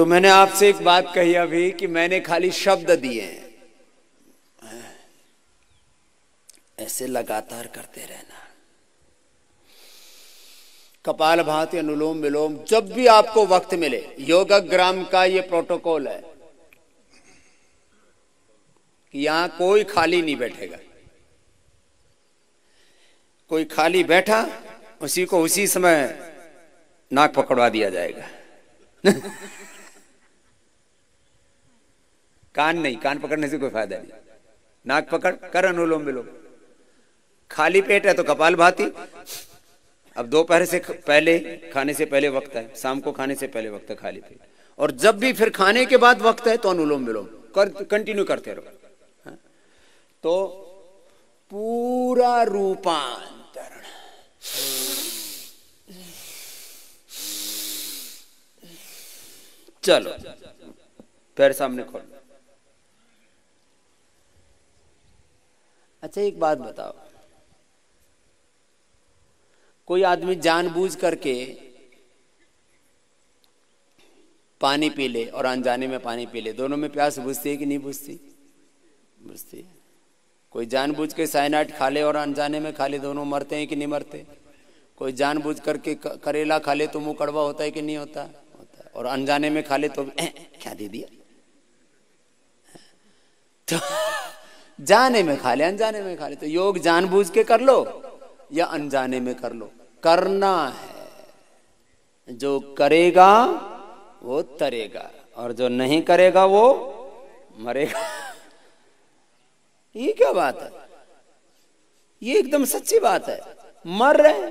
तो मैंने आपसे एक बात कही अभी कि मैंने खाली शब्द दिए हैं, ऐसे लगातार करते रहना। कपालभाति, अनुलोम विलोम, जब भी आपको वक्त मिले। योगग्राम का ये प्रोटोकॉल है कि यहां कोई खाली नहीं बैठेगा। कोई खाली बैठा उसी को उसी समय नाक पकड़वा दिया जाएगा। कान नहीं, कान पकड़ने से कोई फायदा नहीं। नाक पकड़ कर अनुलोम विलोम। खाली पेट है तो कपालभाति। अब दोपहर से पहले, खाने से पहले वक्त है, शाम को खाने से पहले वक्त है खाली पेट, और जब भी फिर खाने के बाद वक्त है तो अनुलोम विलोम कंटिन्यू करते रहो। तो पूरा रूपांतरण। चलो पैर सामने खोलो। अच्छा एक बात बताओ, कोई आदमी जानबूझ करके पानी पी ले और अनजाने में पानी पी ले, दोनों में प्यास बुझती है कि नहीं बुझती? बुझती है। कोई जानबूझ के साइनाइड खा ले और अनजाने में खा ले, दोनों मरते हैं कि नहीं मरते? कोई जानबूझ करके करेला खा ले तो मुंह कड़वा होता है कि नहीं होता? होता है। और अनजाने में खा ले तो क्या दे दिया? तो जाने में खा ले, अनजाने में खा ले। तो योग जानबूझ के कर लो या अनजाने में कर लो, करना है। जो करेगा वो तरेगा और जो नहीं करेगा वो मरेगा। ये क्या बात है? ये एकदम सच्ची बात है। मर रहे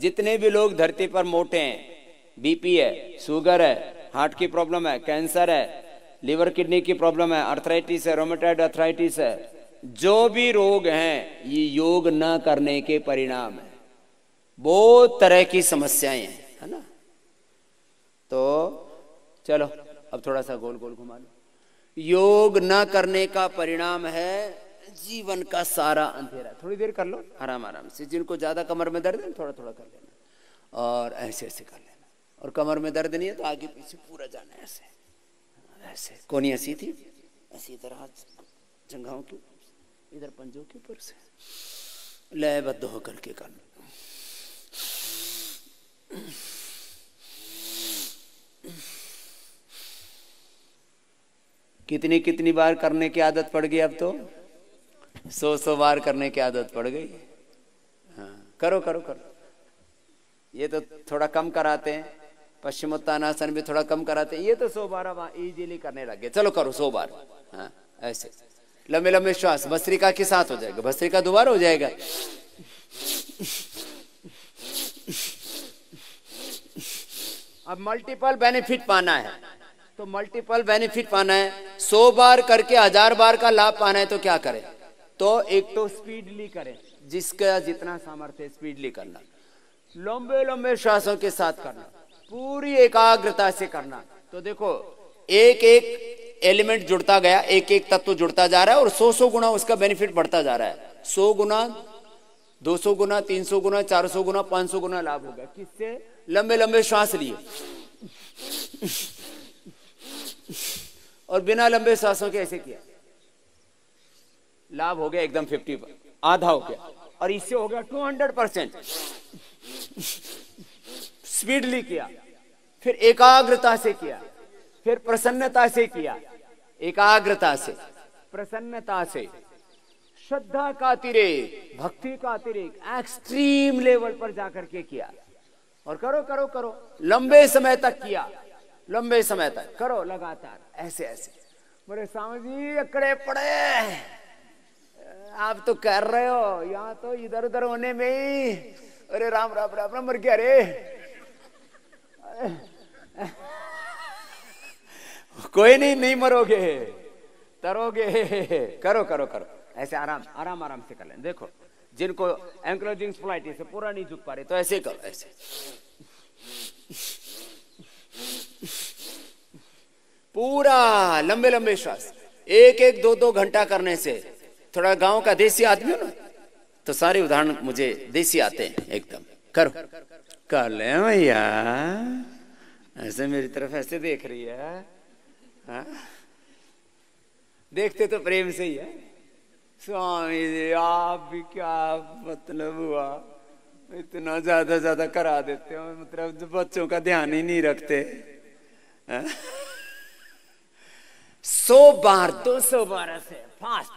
जितने भी लोग धरती पर मोटे हैं, बीपी है, शुगर है, हार्ट की प्रॉब्लम है, कैंसर है, लिवर किडनी की प्रॉब्लम है, अर्थराइटिस है, रोमेटॉइड अर्थराइटिस है, जो भी रोग हैं ये योग न करने के परिणाम है। बहुत तरह की समस्याएं हैं, है ना? तो चलो अब थोड़ा सा गोल गोल घुमा लो। योग न करने का परिणाम है जीवन का सारा अंधेरा। थोड़ी देर कर लो आराम आराम से। जिनको ज्यादा कमर में दर्द है थोड़ा थोड़ा कर लेना और ऐसे ऐसे कर लेना। और कमर में दर्द नहीं है तो आगे पीछे पूरा जाना है, ऐसे ऐसे। कोनी ऐसी थी, ऐसी तरह जंघाओं के इधर पंजों के ऊपर से लयबद्ध होकर के करना। कितनी कितनी बार करने की आदत पड़ गई? अब तो 100 बार करने की आदत पड़ गई। हाँ, करो करो करो। ये तो थोड़ा कम कराते हैं, पश्चिमोत्तानासन भी थोड़ा कम कराते हैं। ये तो 100 बार अब इजीली करने लग गए। चलो करो 100 बार। हाँ ऐसे लंबे लंबे श्वास। भस्त्रिका के साथ हो जाएगा, भस्त्रिका दोबारा हो जाएगा। अब मल्टीपल बेनिफिट पाना है, तो मल्टीपल बेनिफिट पाना है। 100 बार करके 1000 बार का लाभ पाना है तो क्या करें? तो एक तो स्पीडली करें, जिसका जितना सामर्थ्य स्पीडली करना, लंबे लंबे श्वासों के साथ करना, पूरी एकाग्रता से करना। तो देखो एक एक एलिमेंट जुड़ता गया, एक एक तत्व जुड़ता जा रहा है और 100 गुना उसका बेनिफिट बढ़ता जा रहा है। 100 गुना, 200 गुना, 300 गुना, 400 गुना, 500 गुना लाभ होगा। किससे? लंबे लंबे श्वास लिए और बिना लंबे श्वासों के ऐसे किया, लाभ हो गया एकदम 50, आधा हो गया। और इससे हो गया 200%। स्पीडली किया, फिर एकाग्रता से किया, फिर प्रसन्नता से किया, एकाग्रता से, प्रसन्नता से, श्रद्धा का अतिरेक, भक्ति का अतिरेक, एक्सट्रीम लेवल पर जाकर के किया। और करो करो करो, लंबे समय तक किया, लंबे समय तक करो लगातार ऐसे ऐसे। बोले स्वामी जी अकड़े पड़े, आप तो कर रहे हो, यहाँ तो इधर उधर होने में ही, अरे राम राम राम राम मर गया रे। कोई नहीं, नहीं मरोगे, तरोगे। करो करो करो ऐसे, आराम आराम आराम से कर लें। देखो जिनको एंक्लोजिंग स्प्लाइटिस से पूरा नहीं झुक पा रहे तो ऐसे करो, ऐसे पूरा लंबे लंबे श्वास। एक एक 2-2 घंटा करने से, थोड़ा गांव का देसी आदमी हो ना तो सारे उदाहरण मुझे देसी आते हैं एकदम। करो, कर ले भैया, ऐसे मेरी तरफ ऐसे देख रही है, हाँ? देखते तो प्रेम से ही है। स्वामी जी आप भी क्या मतलब हुआ, इतना ज्यादा करा देते हो, मतलब बच्चों का ध्यान ही नहीं रखते। 100 बार 200 बार ऐसे फास्ट।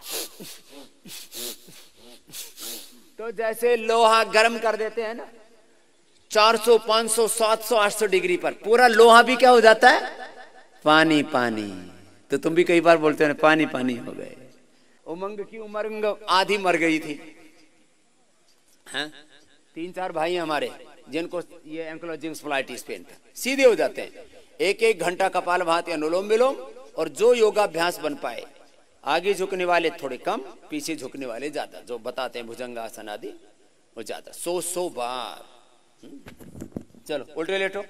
तो जैसे लोहा गर्म कर देते हैं ना 400 500 700 800 डिग्री पर, पूरा लोहा भी क्या हो जाता है, पानी पानी। तो तुम भी कई बार बोलते हो ना पानी पानी हो गए। उमंग की उमंग आधी मर गई थी, हाँ? 3-4 भाई हमारे जिनको ये एंक्लोजिंग स्पॉन्डिलाइटिस पेन था, सीधे हो जाते हैं। 1-1 घंटा कपालभाति अनुलोम विलोम, और जो योगाभ्यास बन पाए, आगे झुकने वाले थोड़े कम, पीछे झुकने वाले ज्यादा, जो बताते हैं भुजंगासन आदि वो ज्यादा, 100 बार। चलो उल्टे लेटो,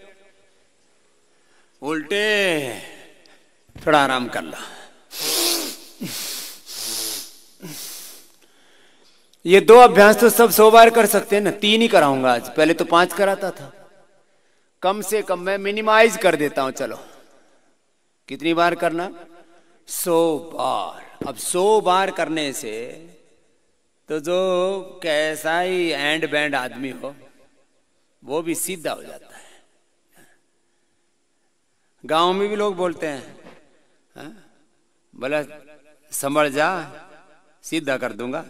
उल्टे, थोड़ा आराम कर लो। ये 2 अभ्यास तो सब 100 बार कर सकते हैं ना, 3 ही कराऊंगा आज, पहले तो 5 कराता था। कम से कम मैं मिनिमाइज कर देता हूं। चलो कितनी बार करना, 100 बार। अब 100 बार करने से तो जो कैसा ही एंड बैंड आदमी हो वो भी सीधा हो जाता है। गांव में भी लोग बोलते हैं, हाँ? बोला संभल जा सीधा कर दूंगा।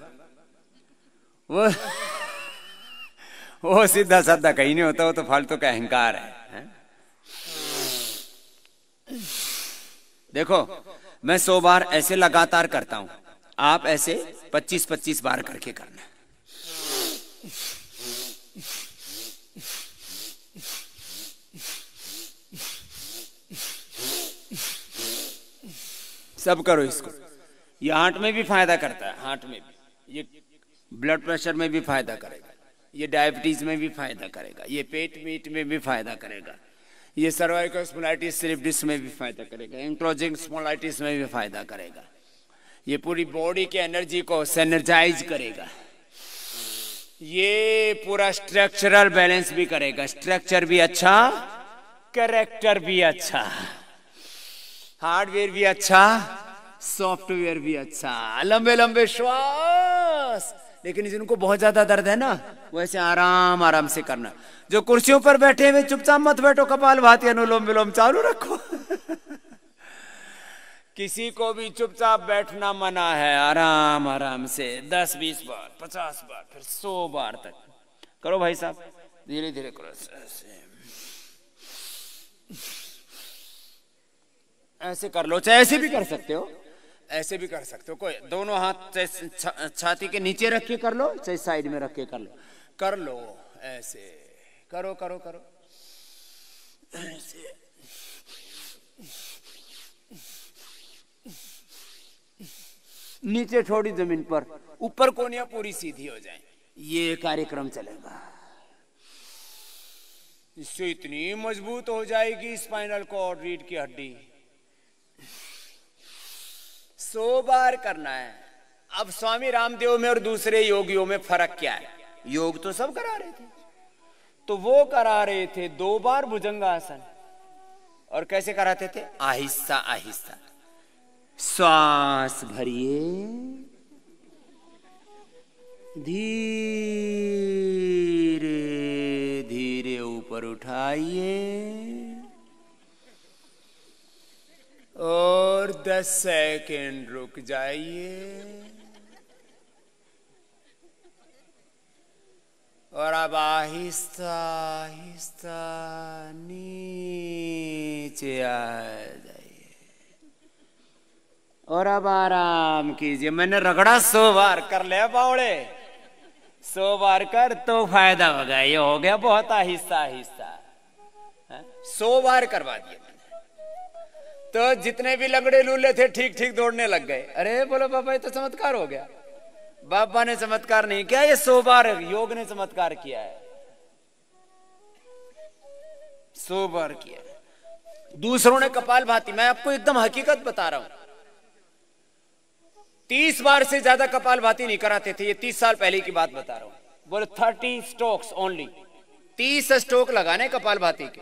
वो सीधा साधा कहीं नहीं होता, वो तो फालतू का अहंकार है। देखो मैं 100 बार ऐसे लगातार करता हूं, आप ऐसे 25-25 बार करके करना। सब करो इसको। ये हार्ट में भी फायदा करता है, हार्ट में भी, ये ब्लड प्रेशर में भी फायदा करेगा, ये डायबिटीज में भी फायदा करेगा, ये पेट मीट में भी फायदा करेगा, ये सर्वाइकल स्पॉन्डिलाइटिस स्लिप डिस्क में भी फायदा करेगा, एंक्लोजिंग स्पॉन्डिलाइटिस में भी फायदा करेगा, ये पूरी बॉडी के एनर्जी को सेनर्जाइज करेगा, ये पूरा स्ट्रक्चरल बैलेंस भी करेगा, स्ट्रक्चर भी अच्छा, कैरेक्टर भी अच्छा, हार्डवेयर भी अच्छा, सॉफ्टवेयर भी अच्छा, लंबे लंबे श्वास। लेकिन जिनको बहुत ज्यादा दर्द है ना, वैसे आराम आराम से करना। जो कुर्सियों पर बैठे हुए चुपचाप मत बैठो, कपालभाति अनुलोम विलोम चालू रखो। किसी को भी चुपचाप बैठना मना है, आराम आराम से 10-20 बार 50 बार फिर 100 बार तक करो भाई साहब, धीरे धीरे करो। ऐसे कर लो, चाहे ऐसे भी कर सकते हो, ऐसे भी कर सकते हो, कोई दोनों हाथ छाती के नीचे रख के कर लो, चाहे साइड में रख के कर लो, ऐसे करो करो करो ऐसे। नीचे थोड़ी जमीन पर, ऊपर कोनियां पूरी सीधी हो जाए, ये कार्यक्रम चलेगा। इससे इतनी मजबूत हो जाएगी स्पाइनल कॉर्ड, रीढ़ की हड्डी। 100 बार करना है। अब स्वामी रामदेव में और दूसरे योगियों में फर्क क्या है? योग तो सब करा रहे थे, तो वो करा रहे थे 2 बार भुजंगासन, और कैसे कराते थे? आहिस्ता आहिस्ता, श्वास भरिए, धीरे धीरे ऊपर उठाइए और 10 सेकंड रुक जाइए, और अब आहिस्ता आहिस्ता नीचे आ जाइए, और अब आराम कीजिए। मैंने रगड़ा 100 बार कर लिया बावड़े, 100 बार कर तो फायदा होगा। ये हो गया बहुत आहिस्ता आहिस्ता, 100 बार करवा दिए मैंने। तो जितने भी लंगड़े लूले थे ठीक ठीक दौड़ने लग गए। अरे बोलो बाबा ये तो चमत्कार हो गया। बाबा ने चमत्कार नहीं किया, ये 100 बार योग ने चमत्कार किया है, 100 बार किया है। दूसरों ने कपालभाति, मैं आपको एकदम हकीकत बता रहा हूं, 30 बार से ज्यादा कपालभाति नहीं कराते थे। ये 30 साल पहले की बात बता रहा हूं। बोले 30 स्ट्रोक्स ओनली, 30 स्ट्रोक लगाने कपालभाति के,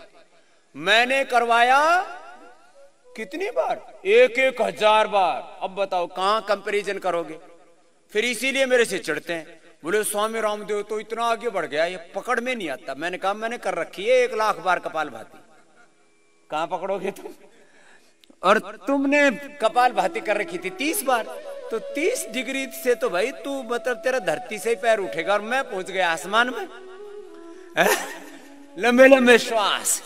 मैंने करवाया कितनी बार, 1,000 बार। अब बताओ कहां कंपैरिजन करोगे। फिर इसीलिए मेरे से चिढ़ते हैं, बोले स्वामी रामदेव तो इतना आगे बढ़ गया, ये पकड़ में नहीं आता। मैंने कहा मैंने कर रखी है 1,00,000 बार कपाल भाती, कहां पकड़ोगे तुम। और तुमने कपाल भाती कर रखी थी 30 बार, तो 30 डिग्री से तो भाई तू मतलब तेरा धरती से ही पैर उठेगा और मैं पहुंच गया आसमान में। लंबे लंबे श्वास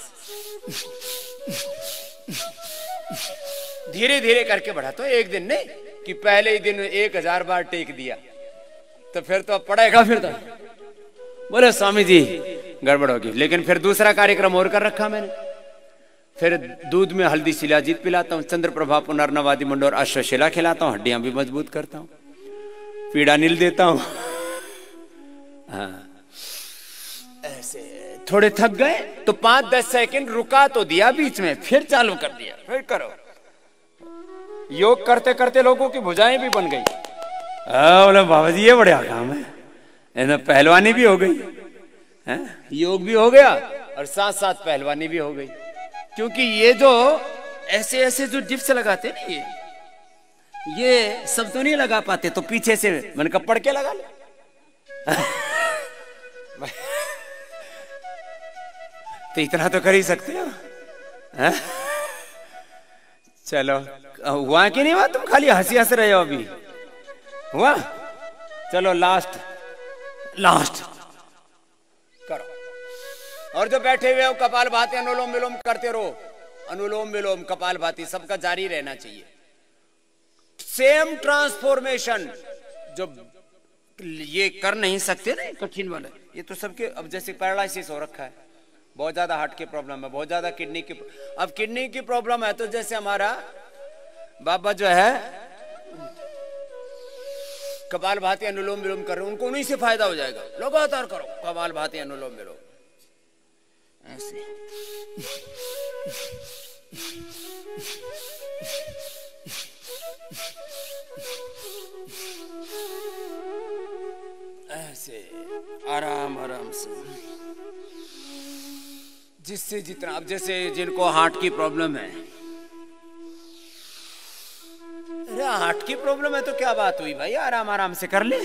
धीरे धीरे करके बढ़ा। तो एक दिन नहीं कि पहले ही दिन 1,000 बार टेक दिया, तो फिर तो अब पड़ेगा। फिर तो बोले स्वामी जी गड़बड़ होगी। लेकिन फिर दूसरा कार्यक्रम और कर रखा मैंने। फिर दूध में हल्दी शिलाजीत पिलाता हूँ, चंद्रप्रभा पुनर्नवादि मंडोर अश्वशिला खिलाता हूँ, हड्डियां भी मजबूत करता हूँ, पीड़ा नील देता हूँ। हाँ ऐसे थोड़े थक गए तो 5-10 सेकंड रुका तो दिया बीच में, फिर चालू कर दिया, फिर करो। योग करते करते लोगों की भुजाएं भी बन गई। बोले बाबा जी ये बढ़िया काम है, पहलवानी भी हो गई है, योग भी हो गया और साथ साथ पहलवानी भी हो गई। क्योंकि ये जो ऐसे ऐसे जो डिप्स लगाते ना, ये सब तो नहीं लगा पाते, तो पीछे से मैंने कहा पढ़ के लगा ले। तो इतना तो कर ही सकते हो। चलो हुआ कि नहीं हुआ, तुम खाली हंसी हंस रहे हो अभी, हुआ? चलो लास्ट करो। और जो बैठे हुए हो कपाल भाती अनुलोम विलोम करते रहो, अनुलोम विलोम कपाल भाती सबका जारी रहना चाहिए। सेम ट्रांसफॉर्मेशन जो ये कर नहीं सकते ना कठिन वाले, ये तो सबके। अब जैसे पैरालिसिस हो रखा है, बहुत ज्यादा हार्ट की प्रॉब्लम है, बहुत ज्यादा किडनी की, अब किडनी की प्रॉब्लम है, तो जैसे हमारा बाबा जो है कपाल भाती अनुलोम विलोम कर रहे हैं, उनको उन्हीं से फायदा हो जाएगा। लगातार करो कपाल भाती अनुलोम विलोम ऐसे। ऐसे आराम आराम से, जिससे जितना। अब जैसे जिनको हार्ट की प्रॉब्लम है, अरे हार्ट की प्रॉब्लम है तो क्या बात हुई भाई, आराम आराम से कर ले,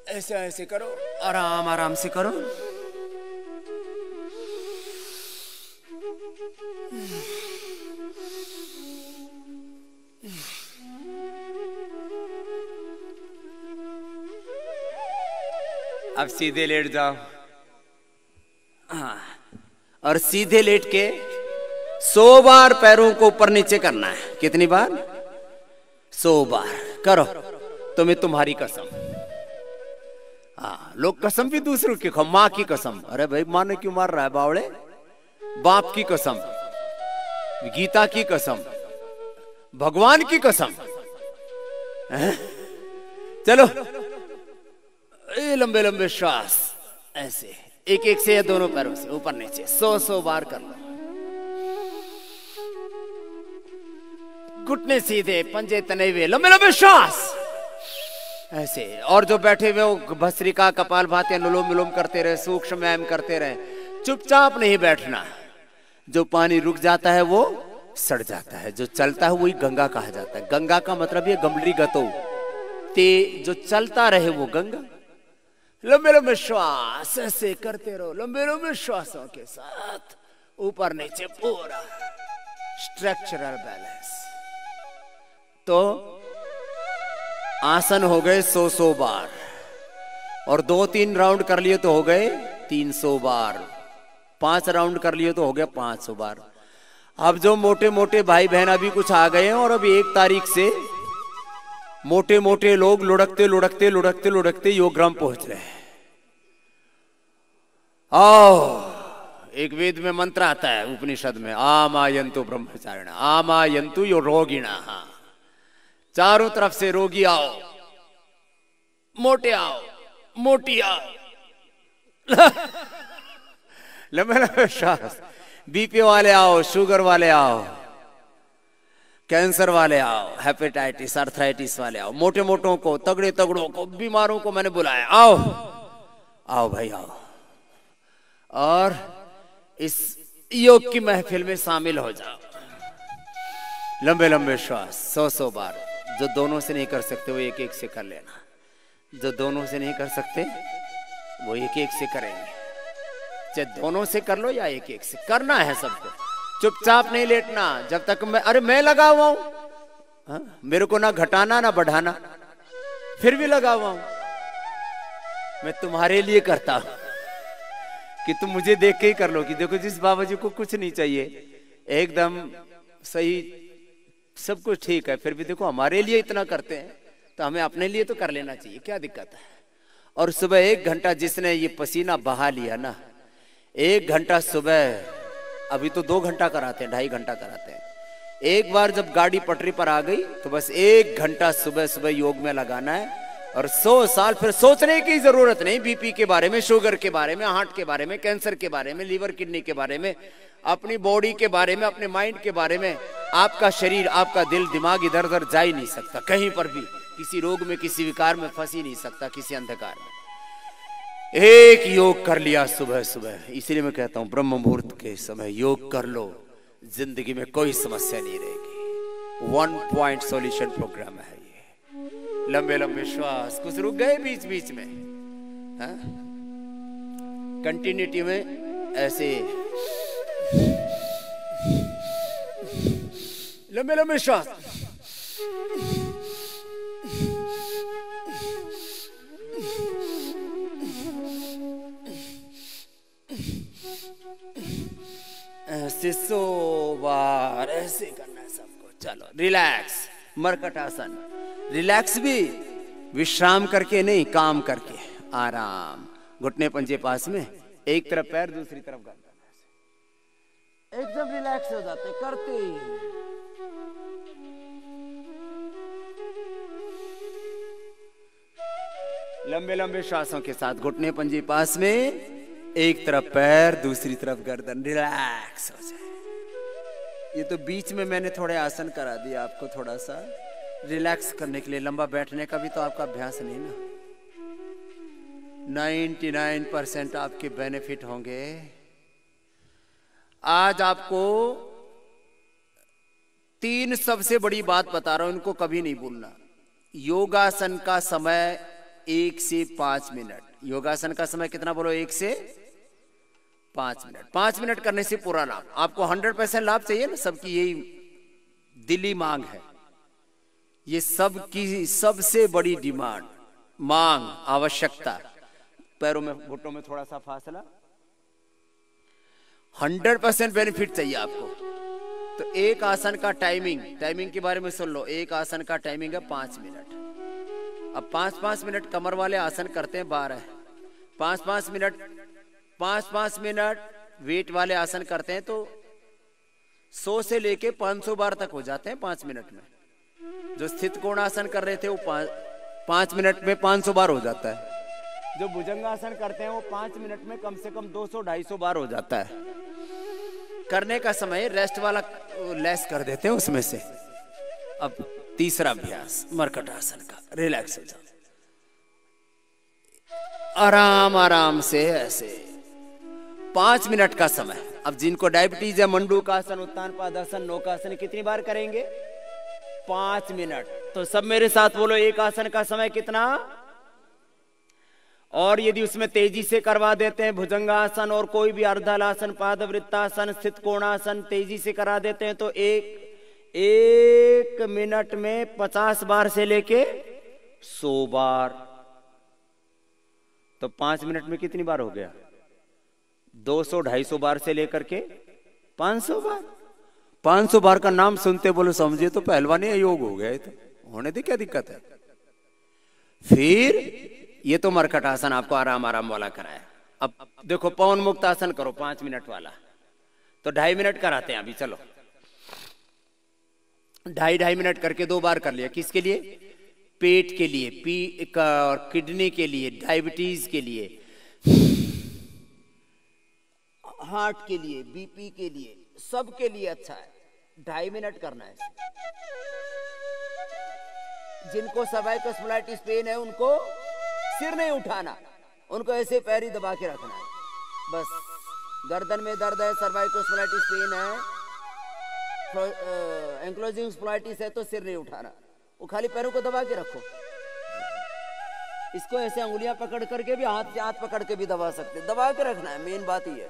ऐसे ऐसे करो, आराम आराम से करो। अब सीधे लेट जाओ। हाँ, और सीधे लेट के 100 बार पैरों को ऊपर नीचे करना है। कितनी बार? 100 बार करो, तुम्हें तुम्हारी कसम। हाँ, लोग कसम भी दूसरों की खाओ। माँ की कसम, अरे भाई माँ ने क्यों मार रहा है बावड़े? बाप की कसम, गीता की कसम, भगवान की कसम। चलो लंबे लंबे श्वास ऐसे, एक एक से या दोनों पैरों से ऊपर नीचे 100 बार कर लो। घुटने सीधे, पंजे तने हुए, लंबे लंबे श्वास ऐसे। और जो बैठे हुए वो भस्त्रिका कपाल भाती अनुलोम विलोम करते रहे, सूक्ष्म व्यायाम करते रहे। चुपचाप नहीं बैठना। जो पानी रुक जाता है वो सड़ जाता है, जो चलता है वही गंगा कहा जाता है। गंगा का मतलब ये गमड़ी गतो ते, जो चलता रहे वो गंगा। लंबे लंबे श्वास ऐसे करते रहो, लंबे लंबे श्वासों के साथ ऊपर नीचे पूरा स्ट्रक्चरल बैलेंस। तो आसन हो गए 100 बार, और 2-3 राउंड कर लिए तो हो गए 300 बार, 5 राउंड कर लिए तो हो गया 500 बार। अब जो मोटे मोटे भाई बहन अभी कुछ आ गए हैं, और अभी 1 तारीख से मोटे मोटे लोग लुढ़कते लुढ़कते लुढ़कते लुढ़कते योगग्राम पहुंच रहे हैं। आओ, एक वेद में मंत्र आता है उपनिषद में, आमायन्तु ब्रह्मचारिणा आमायन्तु यो रोगिणा। चारों तरफ से रोगी आओ, मोटे आओ, मोटी आओ। लंबे लंबे श्वास। बीपी वाले आओ, शुगर वाले आओ, कैंसर वाले आओ, हेपेटाइटिस आर्थराइटिस वाले आओ, मोटे मोटों को, तगड़े तगड़ों को, बीमारों को मैंने बुलाया, आओ आओ भाई आओ। और इस योग की महफिल में शामिल हो जाओ। लंबे लंबे श्वास 100 बार। जो दोनों से नहीं कर सकते वो एक एक से कर लेना, जो दोनों से नहीं कर सकते वो एक एक से करेंगे। चाहे दोनों से कर लो या एक एक से, करना है सबको। चुपचाप नहीं लेटना जब तक मैं लगा हुआ हूं, मेरे को ना घटाना ना बढ़ाना, फिर भी लगा हुआ हूं। मैं तुम्हारे लिए करता हूं कि तुम मुझे देख के ही कर लो कि देखो जिस बाबा जी को कुछ नहीं चाहिए, एकदम सही, सब कुछ ठीक है, फिर भी देखो हमारे लिए इतना करते हैं तो हमें अपने लिए तो कर लेना चाहिए, क्या दिक्कत है। और सुबह 1 घंटा जिसने ये पसीना बहा लिया ना, 1 घंटा सुबह, अभी तो 2 घंटा कराते हैं, 2.5 घंटा कराते हैं। एक बार जब गाड़ी पटरी पर आ गई तो बस 1 घंटा सुबह सुबह योग में लगाना है, और 100 साल फिर सोचने की जरूरत नहीं। बीपी के बारे में, शुगर के बारे में, हार्ट के बारे में, कैंसर के बारे में, लीवर किडनी के बारे में, अपनी बॉडी के बारे में, अपने माइंड के बारे में। आपका शरीर, आपका दिल दिमाग इधर उधर जा ही नहीं सकता कहीं पर भी, किसी रोग में, किसी विकार में फंस ही नहीं सकता, किसी अंधकार में। एक योग कर लिया सुबह सुबह, इसलिए मैं कहता हूं ब्रह्म मुहूर्त के समय योग कर लो, जिंदगी में कोई समस्या नहीं रहेगी। 1 पॉइंट सॉल्यूशन प्रोग्राम है ये। लंबे लंबे श्वास, कुछ रुक गए बीच बीच में, कंटिन्यूटी में ऐसे लंबे लंबे श्वास। ऐसे 100 बार ऐसे करना है सबको। चलो रिलैक्स, मरकट आसन। रिलैक्स भी विश्राम करके नहीं, काम करके, आराम। घुटने पंजे पास में, एक तरफ पैर दूसरी तरफ गर्दन, एकदम रिलैक्स हो जाते करते ही। लंबे लंबे श्वासों के साथ घुटने पंजे पास में, एक तरफ पैर दूसरी तरफ गर्दन, रिलैक्स हो जाए। ये तो बीच में मैंने थोड़े आसन करा दिया आपको, थोड़ा सा रिलैक्स करने के लिए। लंबा बैठने का भी तो आपका अभ्यास नहीं ना। 99% आपके बेनिफिट होंगे। आज आपको 3 सबसे बड़ी बात बता रहा हूं, इनको कभी नहीं भूलना। योगासन का समय 1 से 5 मिनट। योगासन का समय कितना बोलो? 1 से 5 मिनट। 5 मिनट करने से पूरा लाभ। आपको 100% लाभ चाहिए ना, सबकी यही दिली मांग है, ये सबकी सबसे बड़ी डिमांड, मांग, आवश्यकता। पैरों में, घुटनों में थोड़ा सा फासला, 100% बेनिफिट चाहिए आपको। तो एक आसन का टाइमिंग के बारे में सुन लो। एक आसन का टाइमिंग है 5 मिनट। अब 5-5 मिनट कमर वाले आसन करते हैं 12, 5-5 मिनट, 5-5 मिनट वेट वाले आसन करते हैं तो 100 से लेके 500 बार तक हो जाते हैं 5 मिनट में। जो स्थित कोणासन कर रहे थे वो 5 मिनट में 500 बार हो जाता है। जो भुजंगासन करते हैं वो 5 मिनट में कम से कम 200-250 बार हो जाता है। करने का समय रेस्ट वाला लेस कर देते हैं उसमें से। अब तीसरा अभ्यास मरकट आसन का, रिलैक्स हो जाओ, आराम आराम से ऐसे 5 मिनट का समय। अब जिनको डायबिटीज है, मंडूकासन, उत्तान पादासन, नौकासन कितनी बार करेंगे? 5 मिनट। तो सब मेरे साथ बोलो, एक आसन का समय कितना? और यदि उसमें तेजी से करवा देते हैं भुजंगासन और कोई भी अर्धलासन, पादवृत्तासन, स्थित कोणासन तेजी से करा देते हैं तो एक मिनट में 50 बार से लेके 100 बार। तो 5 मिनट में कितनी बार हो गया? 200-250 बार से लेकर के 500 बार। 500 बार का नाम सुनते बोलो समझे तो पहलवानी योग हो गया। तो होने दे, क्या दिक्कत है? फिर ये तो मरकट आसन आपको आराम आराम वाला कराया। अब देखो पवन मुक्त आसन करो 5 मिनट वाला, तो 2.5 मिनट कराते हैं अभी। चलो 2.5 मिनट करके 2 बार कर लिया। किसके लिए? पेट के लिए, और किडनी के लिए, डायबिटीज के लिए, हार्ट के लिए, बीपी के लिए, सबके लिए अच्छा है। 2.5 मिनट करना है। जिनको सर्वाइकल स्पॉन्डिलाइटिस पेन है उनको सिर नहीं उठाना, उनको ऐसे पैर ही दबा के रखना है बस। गर्दन में दर्द है, सर्वाइकल स्पॉन्डिलाइटिस पेन है, एंक्लोजिंग स्पॉन्डिलाइटिस है, तो सिर नहीं उठाना, वो खाली पैरों को दबा के रखो। इसको ऐसे अंगुलियां पकड़ करके भी, हाथ पकड़ के भी दबा सकते, दबा के रखना है, मेन बात ही है।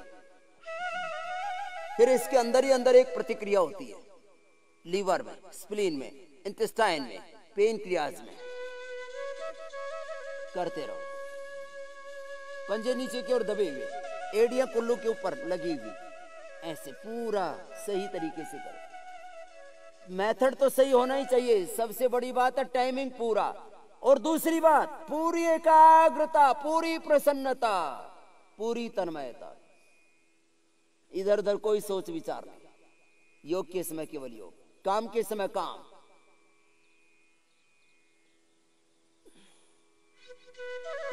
फिर इसके अंदर ही अंदर एक प्रतिक्रिया होती है, लीवर में, स्प्लीन में, इंटेस्टाइन में, पेन क्रियाज में, करते रहो। पंजे नीचे की ओर दबे हुए, एड़ियां कुल्लू के ऊपर लगी हुई, ऐसे पूरा सही तरीके से करो। मेथड तो सही होना ही चाहिए, सबसे बड़ी बात है टाइमिंग पूरा, और दूसरी बात पूरी एकाग्रता, पूरी प्रसन्नता, पूरी तन्मयता, इधर उधर कोई सोच विचार नहीं। योग के समय केवल योग, काम के समय काम।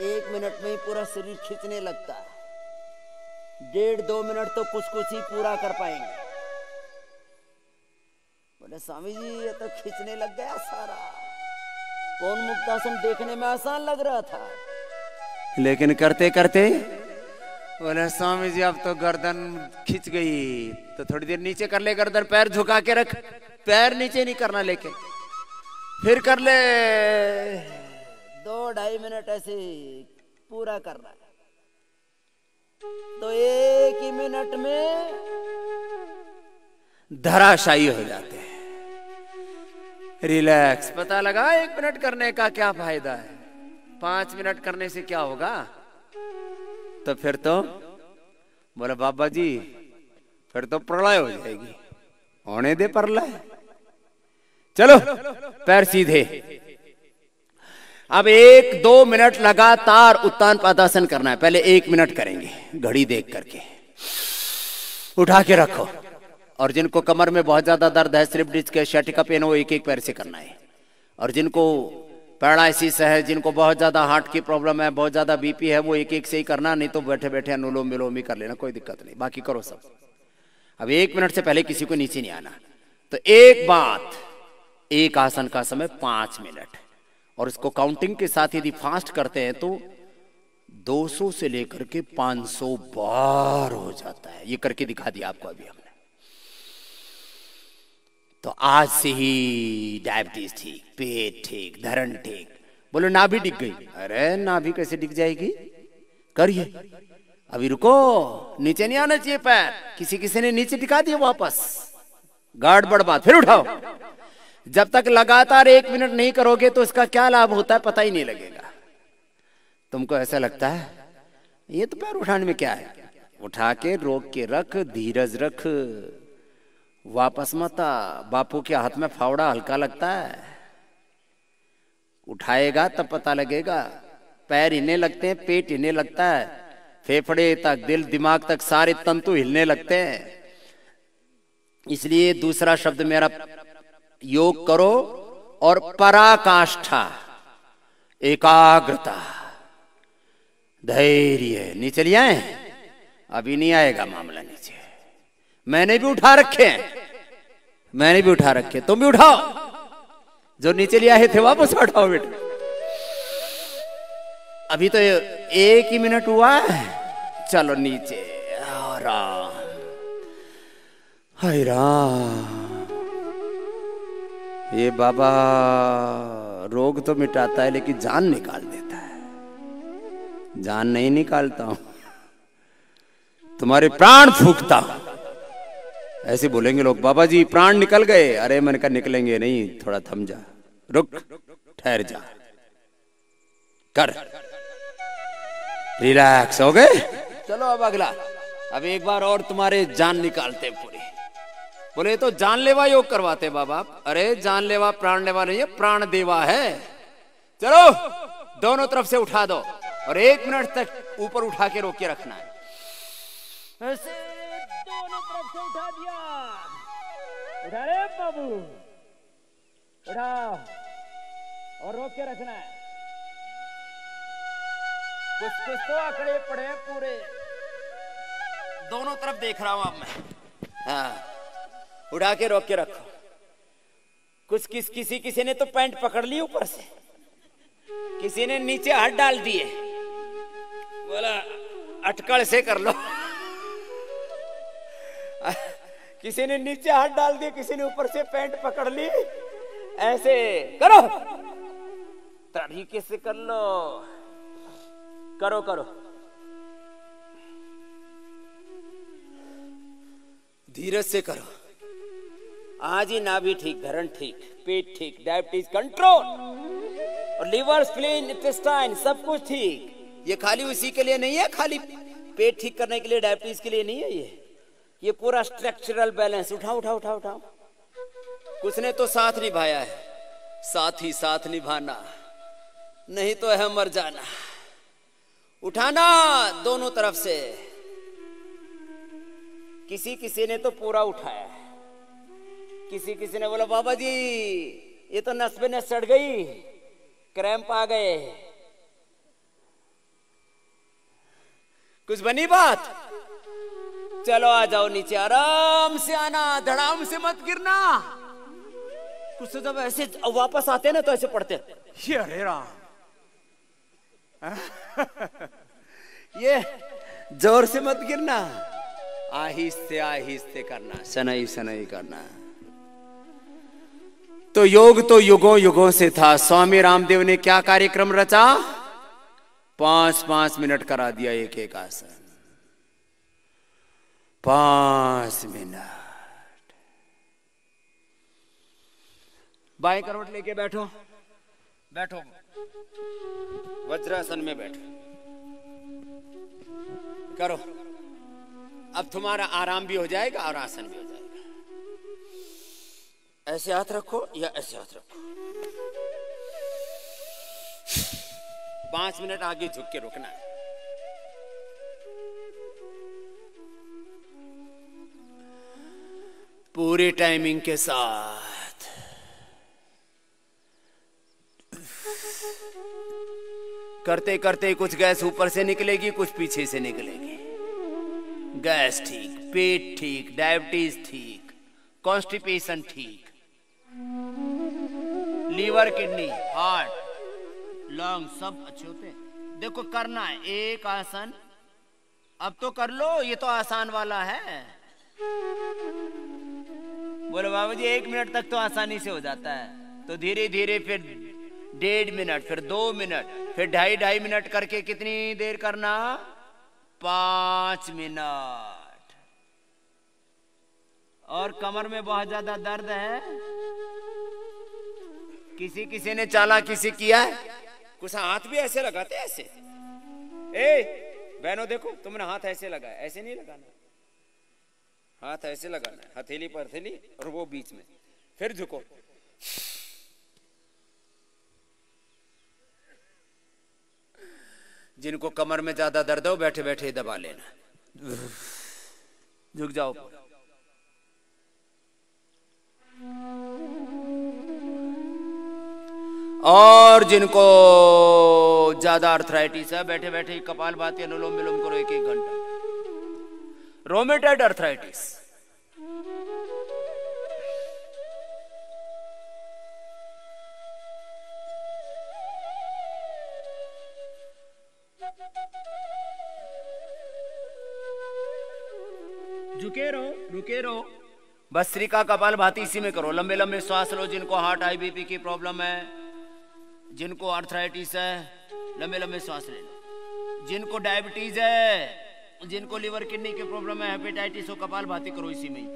एक मिनट में ही पूरा शरीर खींचने लगता है, 1.5-2 मिनट तो कुछ ही पूरा कर पाएंगे। बोले स्वामी जी ये तो खींचने लग गया सारा। कौन मुक्तासन देखने में आसान लग रहा था, लेकिन करते करते बोले स्वामी जी अब तो गर्दन खिंच गई, तो थोड़ी देर नीचे कर ले गर्दन, पैर झुका के रख, पैर नीचे नहीं करना, लेकिन फिर कर ले 2-2.5 मिनट ऐसे पूरा करना है, तो 1 ही मिनट में धराशायी हो जाते हैं। रिलैक्स, पता लगा 1 मिनट करने का क्या फायदा है, 5 मिनट करने से क्या होगा। तो फिर तो बोला बाबा जी फिर तो प्रलय हो जाएगी, होने दे प्रलय। चलो पैर सीधे। अब 1-2 मिनट लगातार उत्तान पादासन करना है। पहले 1 मिनट करेंगे घड़ी देख करके, उठा के रखो। और जिनको कमर में बहुत ज्यादा दर्द है, स्लिप डिस्क है, शैटिका पेन, वो 1-1 पैर से करना है। और जिनको पैरालिसिस है, जिनको बहुत ज्यादा हार्ट की प्रॉब्लम है, बहुत ज्यादा बीपी है, वो 1-1 से ही करना, नहीं तो बैठे बैठे अनुलोम विलोम ही कर लेना, कोई दिक्कत नहीं, बाकी करो सब। अब 1 मिनट से पहले किसी को नीचे नहीं आना। तो एक बात, एक आसन का समय 5 मिनट, और इसको काउंटिंग के साथ यदि फास्ट करते हैं तो 200 से लेकर के 500 बार हो जाता है। ये करके दिखा दिया आपको अभी हमने। तो आज से ही डायबिटीज ठीक, पेट ठीक, धरण ठीक। बोलो नाभि डिग गई, अरे नाभि कैसे डिग जाएगी, करिए अभी, रुको, नीचे नहीं आना चाहिए पैर। किसी ने नीचे टिका दिया वापस, गार्ड बढ़ बात, फिर उठाओ। जब तक लगातार 1 मिनट नहीं करोगे तो इसका क्या लाभ होता है पता ही नहीं लगेगा। तुमको ऐसा लगता है ये तो पैर उठाने में क्या है, उठा के रोक के रख, धीरज रख, वापस मत आ। बापू के हाथ में फावड़ा हल्का लगता है, उठाएगा तब पता लगेगा। पैर हिलने लगते हैं, पेट हिलने लगता है, फेफड़े तक, दिल दिमाग तक सारे तंतु हिलने लगते हैं। इसलिए दूसरा शब्द मेरा, योग करो और पराकाष्ठा, एकाग्रता, धैर्य। नीचे ले आए, अभी नहीं आएगा मामला नीचे। मैंने भी उठा रखे हैं, मैंने भी उठा रखे, तुम भी उठाओ। जो नीचे ले आए थे वापस उठाओ बेटे। अभी तो 1 ही मिनट हुआ है, चलो नीचे। राम, हाय राम। ये बाबा रोग तो मिटाता है लेकिन जान निकाल देता है। जान नहीं निकालता हूं, तुम्हारे प्राण फूंकता हूं। ऐसे बोलेंगे लोग, बाबा जी प्राण निकल गए। अरे मैंने कहा निकलेंगे नहीं, थोड़ा थम जा, रुक, ठहर जा, कर, रिलैक्स हो गए। चलो अब अगला, अब एक बार और तुम्हारे जान निकालते पूरी। बोले तो जानलेवा योग करवाते बाबा। अरे जानलेवा प्राणलेवा नहीं है, प्राण देवा है। चलो दोनों तरफ से उठा दो और 1 मिनट तक ऊपर उठा के रोक के रखना है। ऐसे दोनों तरफ से उठा दिया, उठा रे बाबू, उठाओ और रोक के रखना है। कुछ तो आंकड़े पड़े पूरे, दोनों तरफ देख रहा हूं अब मैं। हाँ, उठा के रोक के रखो। कुछ किसी ने तो पैंट पकड़ ली ऊपर से, किसी ने नीचे हाथ डाल दिए, बोला अटकल से कर लो। किसी ने नीचे हाथ डाल दिया, किसी ने ऊपर से पैंट पकड़ ली। ऐसे करो, तरीके से कर लो, करो करो, धीरज से करो। आज ही नाभि ठीक, धरण ठीक, पेट ठीक, डायबिटीज कंट्रोल, और लीवर, स्प्लीन, इंटेस्टाइन सब कुछ ठीक। ये खाली उसी के लिए नहीं है, खाली पेट ठीक करने के लिए, डायबिटीज के लिए नहीं है ये पूरा स्ट्रक्चरल बैलेंस। उठाओ उठाओ उठाओ उठाओ। कुछ ने तो साथ निभाया है, साथ ही साथ निभाना, नहीं तो है मर जाना। उठाना दोनों तरफ से। किसी किसी ने तो पूरा उठाया, किसी किसी ने बोला बाबा जी ये तो नस पे नस चढ़ गई, क्रैम्प आ गए। कुछ बनी बात? चलो आ जाओ नीचे, आराम से आना, धड़ाम से मत गिरना। कुछ तो जब ऐसे वापस आते ना तो ऐसे पढ़ते, ये अरे राम। ये जोर से मत गिरना, आहिस्ते आहिस्ते करना, शनई शनई करना। तो योग तो युगों युगों से था। स्वामी रामदेव ने क्या कार्यक्रम रचा? 5-5 मिनट करा दिया एक एक आसन। 5 मिनट। बाएं करवट लेके बैठो, बैठो, वज्रासन में बैठो, करो। अब तुम्हारा आराम भी हो जाएगा और आसन भी हो जाएगा। ऐसे हाथ रखो या ऐसे हाथ रखो। 5 मिनट आगे झुक के रुकना है। पूरी टाइमिंग के साथ। करते करते कुछ गैस ऊपर से निकलेगी, कुछ पीछे से निकलेगी। गैस ठीक, पेट ठीक, डायबिटीज ठीक, कॉन्स्टिपेशन ठीक, लीवर, किडनी, हार्ट, लंग सब अच्छे होते हैं। देखो करना है एक आसन। अब तो कर लो, ये तो आसान वाला है। बोलो बाबा जी 1 मिनट तक तो आसानी से हो जाता है। तो धीरे धीरे फिर 1.5 मिनट, फिर 2 मिनट, फिर 2.5 मिनट करके कितनी देर करना? 5 मिनट। और कमर में बहुत ज्यादा दर्द है, किसी किसी ने चालाकी से किया है, कुछ हाथ भी ऐसे लगाते हैं, ऐसे। ए बहनों देखो, तुमने हाथ ऐसे लगाया, ऐसे नहीं लगाना, हाथ ऐसे लगाना है, हथेली पर हथेली और वो बीच में, फिर झुको। जिनको कमर में ज्यादा दर्द हो बैठे बैठे दबा लेना, झुक जाओ। और जिनको ज्यादा अर्थराइटिस है बैठे बैठे कपालभाति, अनुलोम विलोम करो 1-1 घंटा। रोमेटॉइड अर्थराइटिस, झुके रहो, रुके रहो। भस्त्रिका कपालभाति इसी में करो। लंबे लंबे श्वास लो। जिनको हार्ट हाई बीपी की प्रॉब्लम है, जिनको अर्थराइटिस है, लंबे लंबे सांस ले लो। जिनको डायबिटीज है, जिनको लिवर किडनी की प्रॉब्लम है, हेपेटाइटिस हो, कपालभाति करो इसी में।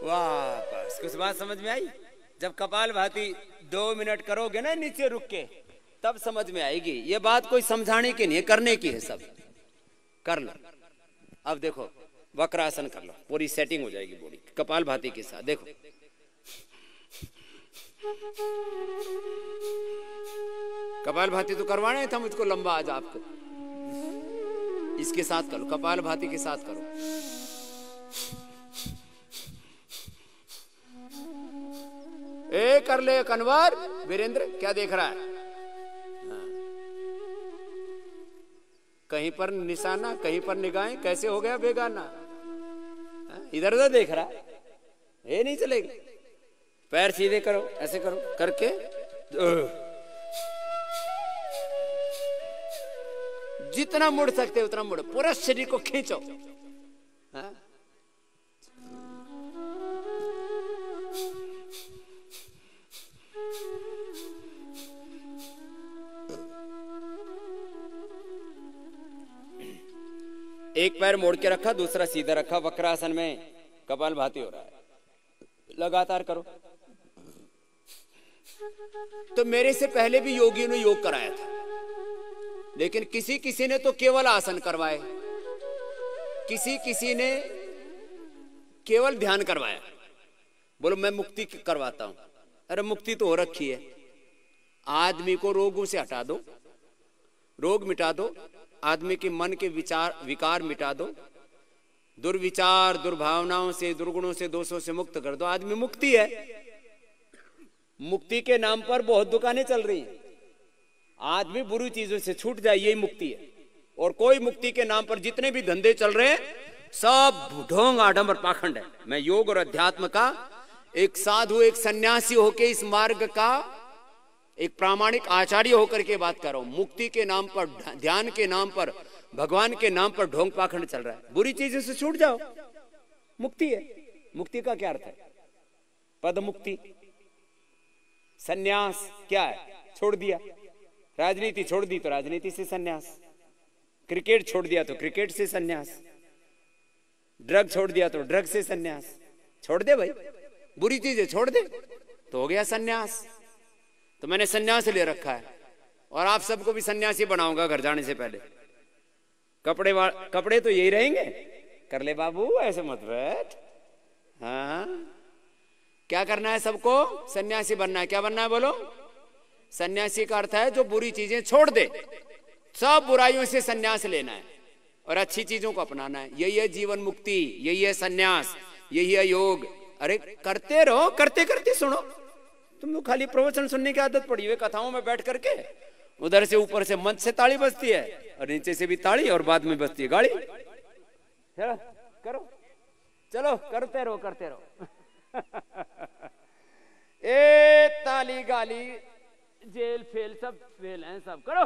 वापस। कुछ बात समझ में आई? जब कपालभाति 2 मिनट करोगे ना नीचे रुक के, तब समझ में आएगी। ये बात कोई समझाने की नहीं है, करने की है। सब कर लो। अब देखो वक्रासन कर लो, पूरी सेटिंग हो जाएगी बॉडी कपालभाति के साथ। देखो कपालभाति तो करवाना था मुझको लंबा आज आपको, इसके साथ करो, कपालभाति के साथ करो। ए कर ले कन्वर। वीरेंद्र क्या देख रहा है? कहीं पर निशाना, कहीं पर निगाहें, कैसे हो गया बेगाना? इधर उधर देख रहा है, ये नहीं चलेगा। पैर सीधे करो, ऐसे करो, करके जितना मुड़ सकते उतना मुड़ो, पूरा शरीर को खींचो। एक पैर मोड़ के रखा, दूसरा सीधा रखा, वक्रासन में कपालभाति हो रहा है। लगातार करो। तो मेरे से पहले भी योगियों ने योग कराया था, लेकिन किसी किसी ने तो केवल आसन करवाए, किसी किसी ने केवल ध्यान करवाया। बोलो मैं मुक्ति करवाता हूं। अरे मुक्ति तो हो रखी है। आदमी को रोगों से हटा दो, रोग मिटा दो, आदमी के मन के विकार मिटा दो, दुर्विचार दुर्भावनाओं से, दुर्गुणों से, दोषों से मुक्त कर दो, आदमी मुक्ति है। मुक्ति के नाम पर बहुत दुकानें चल रही हैं। आदमी बुरी चीजों से छूट जाए, यही मुक्ति है। और कोई मुक्ति के नाम पर जितने भी धंधे चल रहे हैं सब ढोंग आडंबर पाखंड है। मैं योग और अध्यात्म का एक साधु, एक सन्यासी होकर इस मार्ग का एक प्रामाणिक आचार्य होकर के बात कर रहा हूं। मुक्ति के नाम पर, ध्यान के नाम पर, भगवान के नाम पर ढोंग पाखंड चल रहा है। बुरी चीजों से छूट जाओ, मुक्ति है। मुक्ति का क्या अर्थ है? पद मुक्ति। सन्यास क्या है? छोड़ दिया। राजनीति छोड़ दी तो राजनीति से सन्यास, क्रिकेट छोड़ दिया तो क्रिकेट से सन्यास, ड्रग छोड़ दिया तो ड्रग से सन्यास। छोड़ दे भाई, बुरी चीजें छोड़ दे तो हो गया सन्यास। तो मैंने सन्यास ले रखा है और आप सबको भी सन्यासी बनाऊंगा घर जाने से पहले। कपड़े तो यही रहेंगे। कर ले बाबू, ऐसे मत बैठ। हाँ, क्या करना है सबको? सन्यासी बनना है। क्या बनना है बोलो? सन्यासी का अर्थ है जो बुरी चीजें छोड़ दे, सब बुराइयों से सन्यास लेना है और अच्छी चीजों को अपनाना है। यही है जीवन मुक्ति, यही है सन्यास, यही है योग। अरे करते रहो, करते करते सुनो। तुम लोग खाली प्रवचन सुनने की आदत पड़ी हुई, कथाओं में बैठ करके उधर से ऊपर से मंच से ताली बजती है और नीचे से भी ताली और बाद में बजती है गाड़ी। चलो करो, चलो करते रहो, करते रहो। ए ताली गाली जेल फेल सब फेल हैं, सब करो।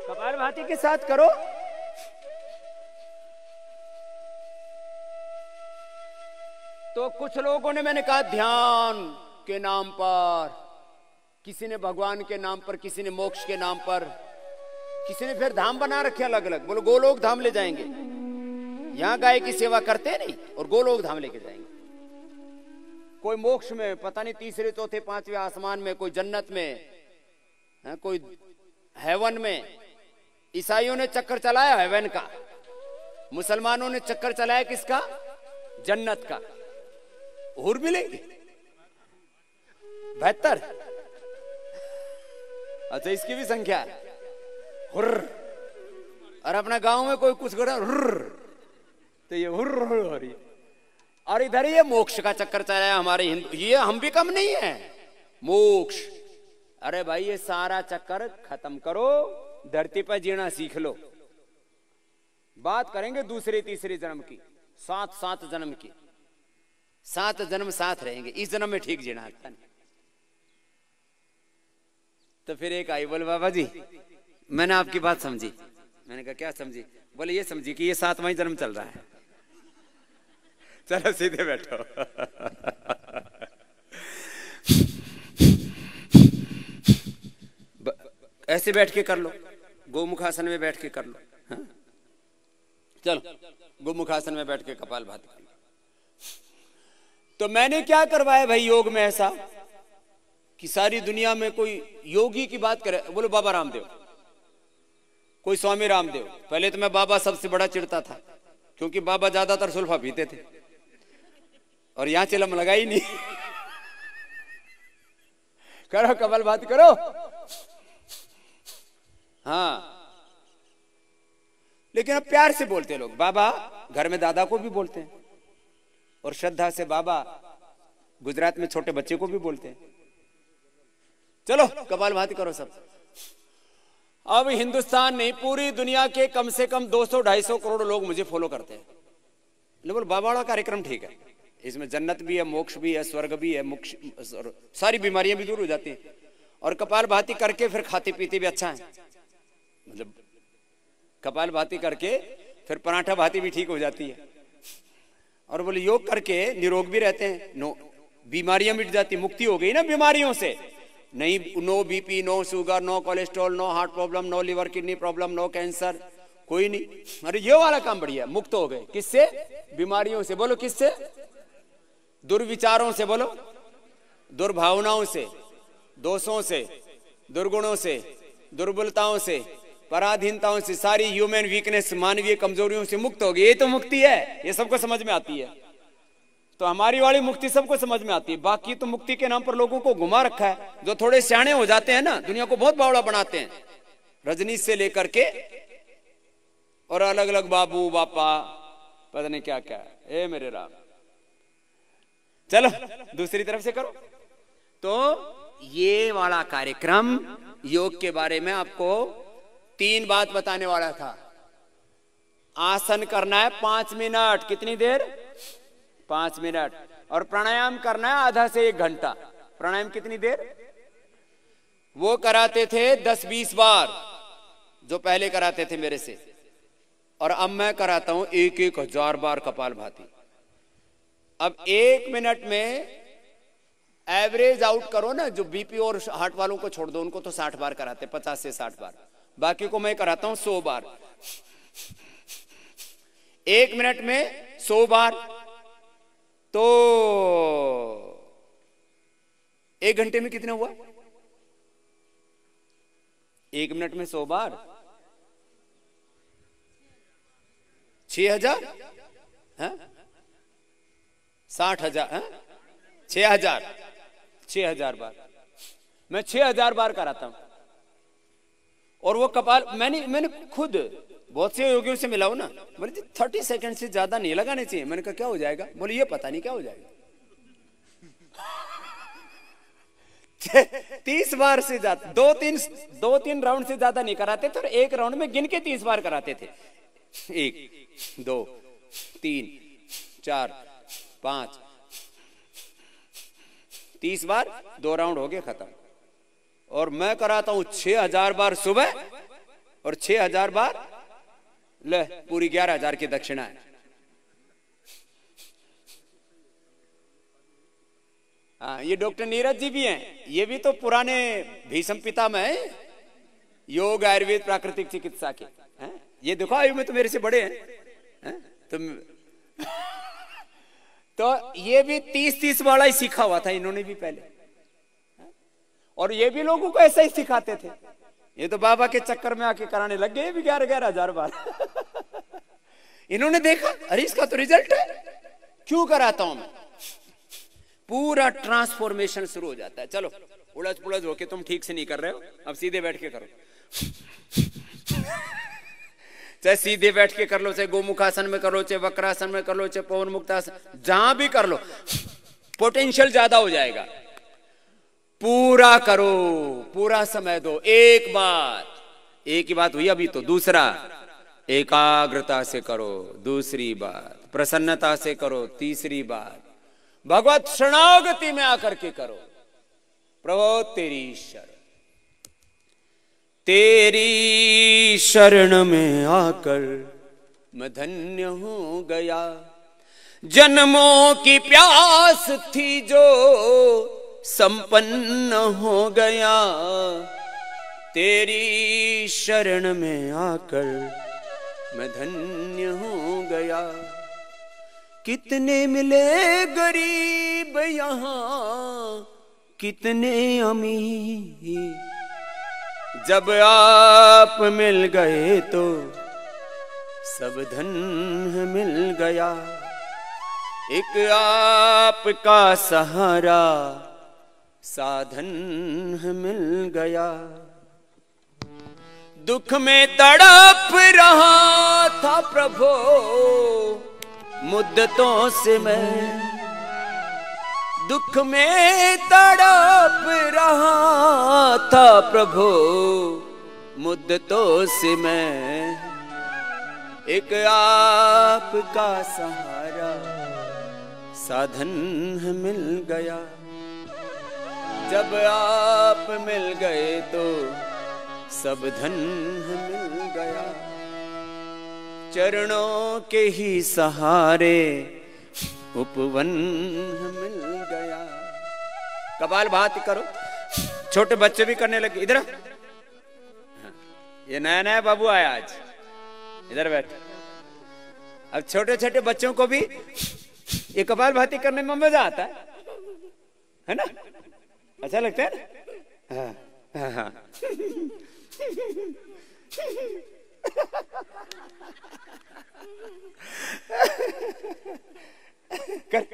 कपालभाति के साथ करो। तो कुछ लोगों ने, मैंने कहा ध्यान के नाम पर, किसी ने भगवान के नाम पर, किसी ने मोक्ष के नाम पर, किसी ने फिर धाम बना रखे अलग अलग। बोलो गोलोक धाम ले जाएंगे। यहां गाय की सेवा करते नहीं और गोलोक धाम लेके जाएंगे। कोई मोक्ष में, पता नहीं तीसरे चौथे पांचवें आसमान में, कोई जन्नत में, कोई हेवन में। ईसाइयों ने चक्कर चलाया हेवन का, मुसलमानों ने चक्कर चलाया किसका? जन्नत का। हुर मिलेंगे 72। अच्छा, इसकी भी संख्या है हुर। और अपना गांव में कोई कुछ कर हुर, तो ये हुर हो रही। और इधर ये मोक्ष का चक्कर चलाया हमारे हिंदू। ये हम भी कम नहीं है। मोक्ष, अरे भाई ये सारा चक्कर खत्म करो, धरती पर जीना सीख लो। बात करेंगे दूसरे तीसरे जन्म की, 7 जन्म की। 7 जन्म साथ रहेंगे, इस जन्म में ठीक जीना है। तो फिर एक आई, बोले बाबा जी मैंने आपकी बात समझी। मैंने कहा क्या समझी? बोले ये समझी कि ये 7वां जन्म चल रहा है। चलो सीधे बैठो। ऐसे बैठ के कर लो, गोमुखासन में बैठ के कर लो। हाँ? चलो गोमुखासन में बैठ के कपालभाति कर लो। तो मैंने क्या करवाया भाई योग में ऐसा कि सारी दुनिया में कोई योगी की बात करे, बोलो बाबा रामदेव। कोई स्वामी रामदेव। पहले तो मैं बाबा सबसे बड़ा चिढ़ता था, क्योंकि बाबा ज्यादातर सुल्फा पीते थे और यहां चिलम लगा ही नहीं। करो कपालभाति करो। हाँ, लेकिन अब प्यार से बोलते हैं लोग बाबा, घर में दादा को भी बोलते हैं, और श्रद्धा से बाबा गुजरात में छोटे बच्चे को भी बोलते हैं। चलो कपालभाति करो सब। अब हिंदुस्तान नहीं, पूरी दुनिया के कम से कम 200-250 करोड़ लोग मुझे फॉलो करते हैं। बोल बाबा वाला कार्यक्रम ठीक है, इसमें जन्नत भी है, मोक्ष भी है, स्वर्ग भी है, मोक्ष, सारी बीमारियां भी दूर हो जाती हैं, और कपालभाति करके फिर खाते पीते भी अच्छा है। मतलब कपालभाति करके फिर पराठा भाती भी ठीक हो जाती है, और बोले योग करके निरोग भी रहते हैं, बीमारियां मिट जाती, मुक्ति हो गई ना बीमारियों से। नहीं, no BP, no sugar, no cholesterol, no heart problem, no liver kidney problem, no cancer, कोई नहीं। अरे ये वाला काम बढ़िया, मुक्त हो गए। किससे? बीमारियों से। बोलो किससे? दुर्विचारों से, बोलो दुर्भावनाओं से, दोषों से, दुर्गुणों से, दुर्बलताओं से, पराधीनताओं से, सारी ह्यूमन वीकनेस, मानवीय कमजोरियों से मुक्त हो गए। ये तो मुक्ति है, ये सबको समझ में आती है। तो हमारी वाली मुक्ति सबको समझ में आती है। बाकी तो मुक्ति के नाम पर लोगों को घुमा रखा है। जो थोड़े सियाने हो जाते हैं ना, दुनिया को बहुत बावड़ा बनाते हैं, रजनीश से लेकर के और अलग अलग बाबू बापा, पता नहीं क्या क्या। ए मेरे राम, चलो दूसरी तरफ से करो। तो ये वाला कार्यक्रम योग के बारे में आपको 3 बात बताने वाला था। आसन करना है 5 मिनट, कितनी देर? 5 मिनट। और प्राणायाम करना है आधा से 1 घंटा। प्राणायाम कितनी देर? वो कराते थे 10-20 बार, जो पहले कराते थे मेरे से, और अब मैं कराता हूं 1,000 बार कपालभाति। अब 1 मिनट में एवरेज आउट करो ना, जो बीपी और हार्ट वालों को छोड़ दो, उनको तो 60 बार कराते, 50 से 60 बार। बाकी को मैं कराता हूं 100 बार। 1 मिनट में 100 बार, तो 1 घंटे में कितना हुआ? 1 मिनट में 100 बार 6,000, 60,000, 6,000 बार। मैं 6,000 बार कराता हूं। और वो कपाल मैंने खुद बहुत से योगियों से मिला हूं ना, बोले 30 सेकंड से ज्यादा नहीं लगाने चाहिए। मैंने कहा क्या हो जाएगा? बोले ये पता नहीं क्या हो जाएगा। 30 बार से ज्यादा, 2-3 राउंड से ज्यादा नहीं कराते थे, और 1 राउंड में गिन के 30 बार कराते थे। 1, 2, 3, 4, 5, 30 बार, 2 राउंड हो गए खत्म। और मैं कराता हूं 6,000 बार सुबह और 6,000 बार, ले पूरी 11,000 की दक्षिणा है। हाँ, ये डॉक्टर नीरज जी भी हैं, ये भी तो पुराने भीष्म पितामह हैं योग, आयुर्वेद, प्राकृतिक चिकित्सा के हैं। ये देखो आयु में तो मेरे से बड़े हैं। तो ये भी 30 वाला ही सीखा हुआ था इन्होंने भी पहले, और ये भी लोगों को ऐसा ही सिखाते थे। ये तो बाबा के चक्कर में आके कराने लग गए भी 11,000 बार। इन्होंने देखा, अरे इसका तो रिजल्ट है, क्यों कराता हूं मैं। पूरा ट्रांसफॉर्मेशन शुरू हो जाता है। चलो उलझ पुलझ होके तुम ठीक से नहीं कर रहे हो, अब सीधे बैठ के करो। चाहे सीधे बैठ के कर लो, चाहे गोमुखासन में कर लो, चाहे वक्रासन में कर लो, चाहे पवन मुक्तासन, जहां भी कर लो, पोटेंशियल ज्यादा हो जाएगा। पूरा करो, पूरा समय दो। एक ही बात हुई अभी तो। दूसरा, एकाग्रता से करो। दूसरी बात, प्रसन्नता से करो। तीसरी बात, भगवत शरणागति में आकर के करो। प्रभु तेरी शरण में आकर मैं धन्य हो गया। जन्मों की प्यास थी जो संपन्न हो गया। तेरी शरण में आकर मैं धन्य हो गया। कितने मिले गरीब यहाँ, कितने अमीर, जब आप मिल गए तो सब धन मिल गया। एक आपका सहारा साधन मिल गया। दुख में तड़प रहा था प्रभु मुद्दतों से मैं, दुख में तड़प रहा था प्रभु मुद्दतों से मैं। एक आपका सहारा साधन मिल गया। जब आप मिल गए तो सब धन मिल गया। चरणों के ही सहारे उपवन मिल गया। कपाल भाती करो, छोटे बच्चे भी करने लगे। इधर ये नया नया बाबू आया आज, इधर बैठ। अब छोटे छोटे बच्चों को भी ये कपाल भाती करने में मजा आता है ना? अच्छा लगता है ना? हाँ, हाँ। कर।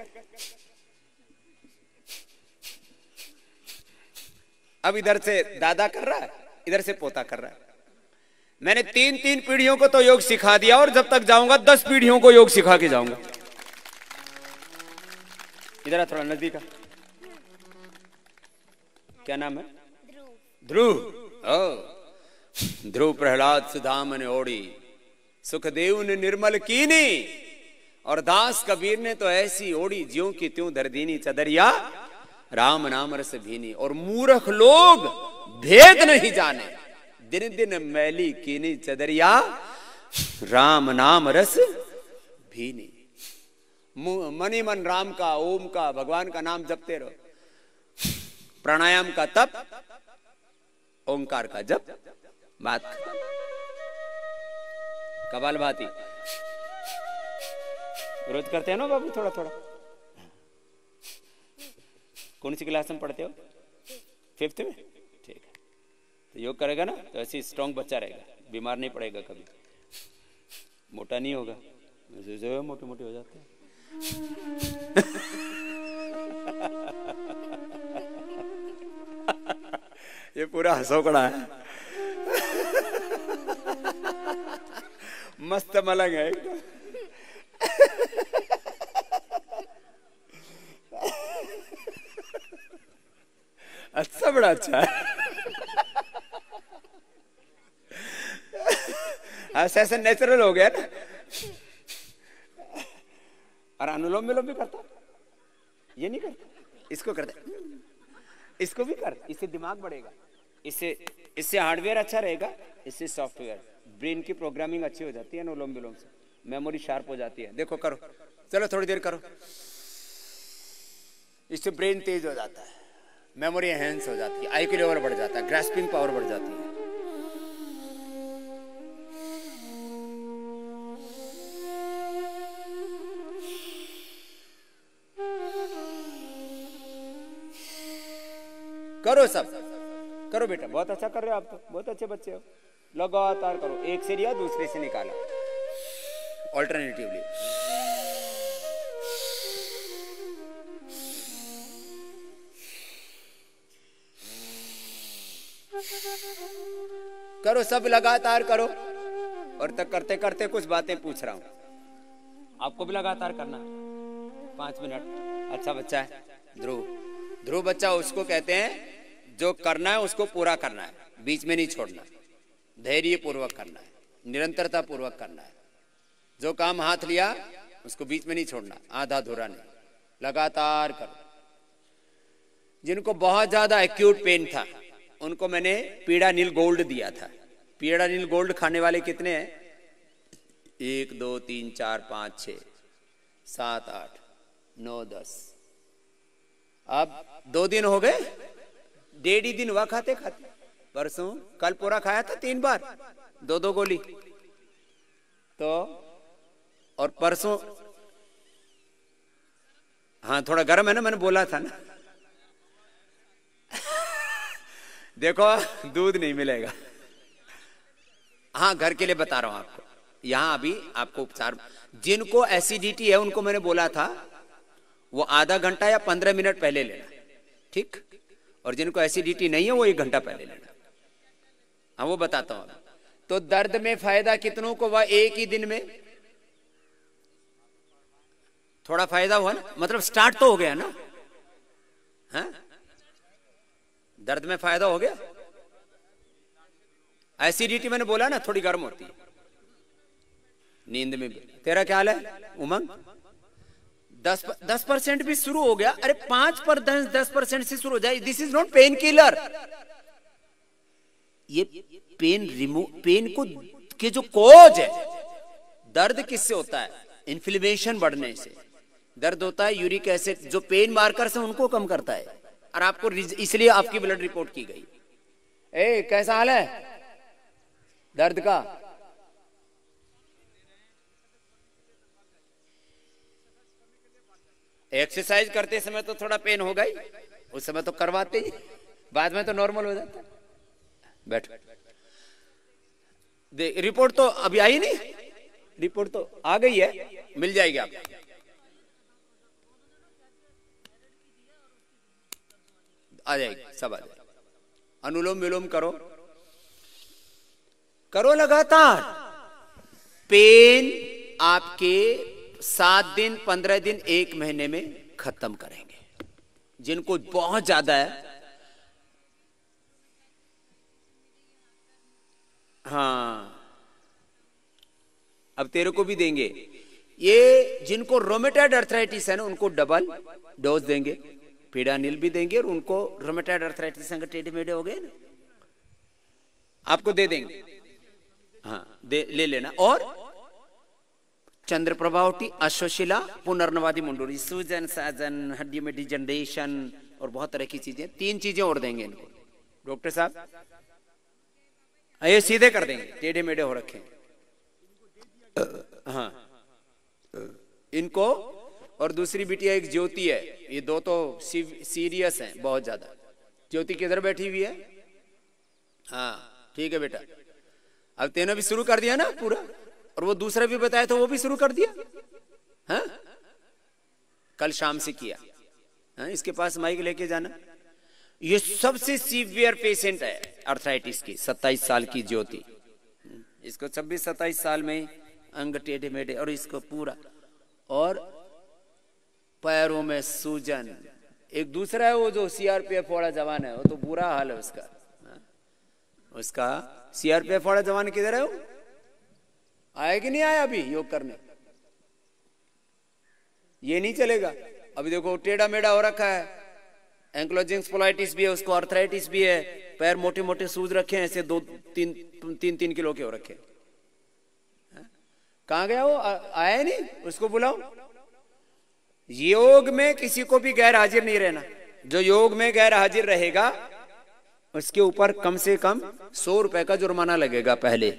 अब इधर से दादा कर रहा है, इधर से पोता कर रहा है। मैंने 3-3 पीढ़ियों को तो योग सिखा दिया और जब तक जाऊंगा 10 पीढ़ियों को योग सिखा के जाऊंगा। इधर आ, थोड़ा नजदीक आ। क्या नाम है? ध्रुव। ध्रुव प्रहलाद सुदामन ओढ़ी, सुखदेव ने निर्मल कीनी, और दास कबीर ने तो ऐसी ओढ़ी ज्यों की त्यों दर्दीनी चदरिया राम नाम रस भीनी। और मूर्ख लोग भेद नहीं जाने, दिन दिन मैली कीनी चदरिया राम नाम रस भीनी। मनी मन राम का, ओम का, भगवान का नाम जपते रहो। प्राणायाम का तप, ओंकार का जप, बात। कपाल भाती रोज करते हैं ना बाबू? थोड़ा थोड़ा। कौन सी क्लास में पढ़ते हो? 5th में? ठीक है। तो योग करेगा ना तो ऐसे स्ट्रॉन्ग बच्चा रहेगा, बीमार नहीं पड़ेगा कभी, मोटा नहीं होगा। जो मोटे मोटे हो जाते हैं। ये पूरा हंसोकड़ा है। मस्त मलंग है एकदम। अच्छा, बड़ा अच्छा है। ऐसा नेचुरल हो गया ना। और अनुलोम विलोम भी करता, ये नहीं करता, इसको करता। इसको भी कर, इससे दिमाग बढ़ेगा, इससे हार्डवेयर अच्छा रहेगा, इससे सॉफ्टवेयर, ब्रेन की प्रोग्रामिंग अच्छी हो जाती है अनुलोम विलोम से, मेमोरी शार्प हो जाती है। देखो करो, चलो थोड़ी देर करो, इससे ब्रेन तेज हो जाता है, मेमोरी एनहांस हो जाती है, आईक्यू लेवल बढ़ जाता है, ग्रास्पिंग पावर बढ़ जाती है। करो सब, करो बेटा, बहुत अच्छा कर रहे हो आप तो, बहुत अच्छे बच्चे हो। लगातार करो, एक से लिया दूसरे से निकाला, ऑल्टरनेटिवली। करो सब, लगातार करो। और तक करते करते कुछ बातें पूछ रहा हूं, आपको भी लगातार करना है 5 मिनट। अच्छा बच्चा है ध्रुव, ध्रुव बच्चा उसको कहते हैं जो करना है उसको पूरा करना है, बीच में नहीं छोड़ना, धैर्य पूर्वक करना है, निरंतरता पूर्वक करना है। जो काम हाथ लिया उसको बीच में नहीं छोड़ना, आधा अधूरा नहीं, लगातार करो। जिनको बहुत ज्यादा एक्यूट पेन था उनको मैंने पीड़ा नील गोल्ड दिया था। पीड़ा नील गोल्ड खाने वाले कितने हैं? 1 2 3 4 5 6 7 8 9 10। अब 2 दिन हो गए, 1.5 दिन हुआ खाते खाते। परसों कल पूरा खाया था 3 बार, 2 गोली तो। और परसों हाँ थोड़ा गर्म है ना, मैंने बोला था ना। देखो दूध नहीं मिलेगा। हाँ, घर के लिए बता रहा हूं आपको। यहां अभी आपको उपचार, जिनको एसिडिटी है उनको मैंने बोला था वो आधा घंटा या 15 मिनट पहले लेना, ठीक। और जिनको एसिडिटी नहीं है वो 1 घंटा पहले लेना। हाँ, वो बताता हूं। तो दर्द में फायदा कितनों को हुआ? एक ही दिन में थोड़ा फायदा हुआ ना, मतलब स्टार्ट तो हो गया ना। हाँ, दर्द में फायदा हो गया। एसिडिटी मैंने बोला ना थोड़ी गर्म होती है, नींद में भी। तेरा क्या हाल है उमंग? 10% भी शुरू हो गया। अरे 5% से शुरू हो जाए, this is not pain killer. ये पेन को के जो कॉज है, दर्द किससे होता है? इन्फ्लेमेशन बढ़ने से दर्द होता है। यूरिक एसिड जो पेन मार्कर्स है उनको कम करता है, और आपको इसलिए आपकी ब्लड रिपोर्ट की गई। कैसा हाल है दर्द का? एक्सरसाइज करते समय तो थोड़ा पेन होगा ही, उस समय तो करवाते ही, बाद में तो नॉर्मल हो जाता है। बैठ। रिपोर्ट तो अभी आई नहीं, रिपोर्ट तो आ गई है, मिल जाएगी आपको। आ जाएगी, सब आ जाएगी। अनुलोम विलोम करो, करो लगातार। पेन आपके 7 दिन 15 दिन 1 महीने में खत्म करेंगे। जिनको बहुत ज्यादा है, हाँ अब तेरे को भी देंगे। ये जिनको रोमेटॉइड अर्थराइटिस है ना उनको डबल डोज देंगे, पीडानिल भी देंगे, और उनको रोमेटॉइड अर्थराइटिस संग टेढ़े मेढ़े हो गए ना, आपको दे देंगे। हाँ, ले लेना। और चंद्र प्रभावटी, अश्वशिला, पुनर्नवादी मुंडूरी, सूजन साजन, हड्डियों में डिजनरेशन और बहुत तरह की चीजें। 3 चीजें और देंगे इनको डॉक्टर साहब। ये सीधे कर देंगे, टेढ़े मेढ़े हो रखे। हाँ इनको। और दूसरी बिटिया एक ज्योति है, ये 2 तो सीरियस हैं बहुत ज्यादा। ज्योति किधर बैठी हुई है? हाँ ठीक है बेटा। अब तेने भी शुरू कर दिया ना पूरा, और वो दूसरा भी बताया तो वो भी शुरू कर दिया। हाँ कल शाम से किया। हाँ, इसके पास माइक लेके जाना। ये सबसे सीवियर पेशेंट है अर्थराइटिस की, 27 साल की ज्योति। इसको 26-27 साल में अंग टेढ़े मेढ़े, और इसको पूरा, और पैरों में सूजन। एक दूसरा है वो जो सीआरपीएफ वाला जवान है, वो तो बुरा हाल है उसका। उसका सीआरपीएफ वाला जवान किधर है? वो आया कि नहीं आया अभी योग करने? ये नहीं चलेगा। अभी देखो टेढ़ा मेढ़ा हो रखा है, एंक्लोजिंग स्पोलाइटिस भी है उसको, अर्थराइटिस भी है, पैर मोटे मोटे सूज रखे हैं, ऐसे 2-3 किलो के हो रखे। कहां गया वो? आया नहीं, उसको बुलाओ। योग में किसी को भी गैर हाजिर नहीं रहना। जो योग में गैर हाजिर रहेगा उसके ऊपर कम से कम 100 रुपए का जुर्माना लगेगा पहले।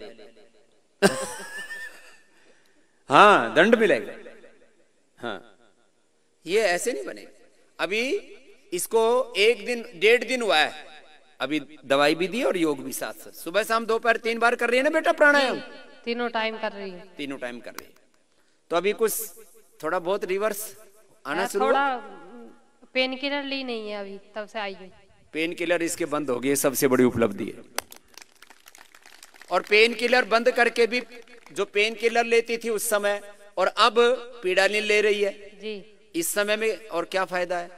हाँ दंड मिलेगा। हाँ ये ऐसे नहीं बनेगा। अभी इसको 1-1.5 दिन हुआ है, अभी दवाई भी दी और योग भी साथ साथ, सुबह शाम दोपहर 3 बार कर रही है ना बेटा प्राणायाम? तीनों टाइम कर रही है। तीनों टाइम कर रही है। तो अभी कुछ थोड़ा बहुत रिवर्स आना शुरू। थोड़ा पेन किलर ली नहीं है अभी, तब से आई हूँ। पेन किलर इसके बंद हो गए, सबसे बड़ी उपलब्धि है। और पेन किलर बंद करके भी, जो पेन किलर लेती थी उस समय और अब पीडानिल ले रही है जी, इस समय में, और क्या फायदा है?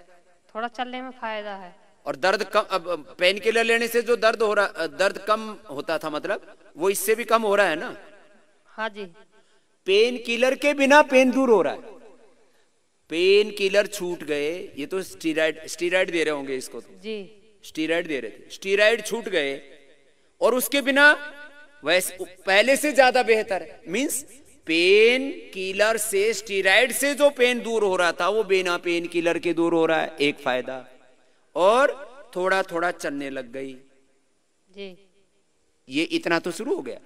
थोड़ा चलने में फायदा है। और दर्द कम, अब पेन किलर लेने से जो दर्द हो रहा, दर्द कम होता था, मतलब वो इससे भी कम हो रहा है ना? हाँ जी। पेन किलर के बिना पेन दूर हो रहा है। पेन किलर छूट गए, ये तो स्टीराइड दे रहे होंगे इसको तो। जी स्टीराइड दे रहे थे, स्टीराइड छूट गए, और उसके बिना वैसे पहले से ज्यादा बेहतर है। मींस पेन किलर से, स्टीराइड से जो पेन दूर हो रहा था वो बिना पेन किलर के दूर हो रहा है, एक फायदा। और थोड़ा थोड़ा चलने लग गई जी। ये इतना तो शुरू हो गया।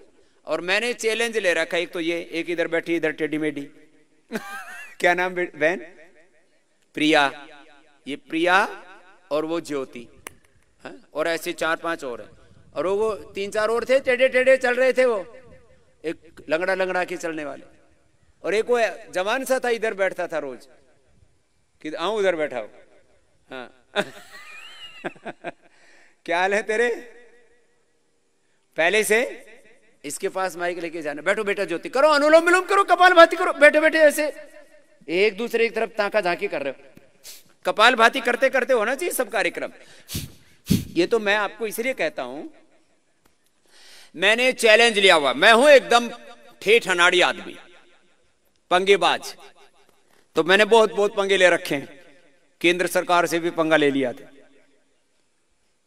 और मैंने चैलेंज ले रखा, एक तो ये, एक इधर बैठी इधर टेढ़ी मेढ़ी। क्या नाम बहन? प्रिया। ये प्रिया और वो ज्योति, है? और ऐसे 4-5 और है, और वो 3-4 और थे, टेढ़े टेढ़े चल रहे थे, वो एक लंगड़ा लंगड़ा के चलने वाले, और एक वो जवान सा था, इधर बैठता था रोज कि आऊं उधर बैठा हो। हाँ क्या हाल है तेरे? पहले से इसके पास माइक लेके जाना, बैठो बेटा ज्योति, करो अनुलोम विलोम करो, कपाल भाती करो, बैठे बैठे ऐसे एक दूसरे की तरफ ताका झांकी कर रहे हो। कपाल भाती करते करते होना चाहिए सब कार्यक्रम। ये तो मैं आपको इसलिए कहता हूं, मैंने चैलेंज लिया हुआ, मैं हूं एकदम ठेठ अनाड़ी आदमी, पंगेबाज, तो मैंने बहुत बहुत पंगे ले रखे हैं। केंद्र सरकार से भी पंगा ले लिया था,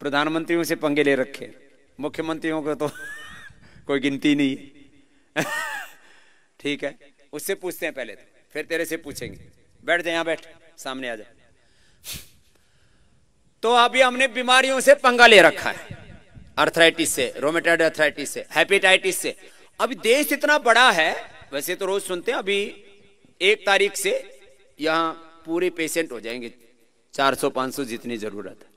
प्रधानमंत्रियों से पंगे ले रखे, मुख्यमंत्रियों को तो कोई गिनती नहीं। ठीक है, उससे पूछते हैं पहले, तो फिर तेरे से पूछेंगे। बैठ जा, यहां बैठ, सामने आ जा। तो अभी हमने बीमारियों से पंगा ले रखा है, अर्थराइटिस से, रोमेटॉइड अर्थराइटिस से, हेपेटाइटिस से। अभी देश इतना बड़ा है, वैसे तो रोज सुनते हैं, अभी 1 तारीख से यहां पूरे पेशेंट हो जाएंगे, 400-500 जितनी जरूरत है।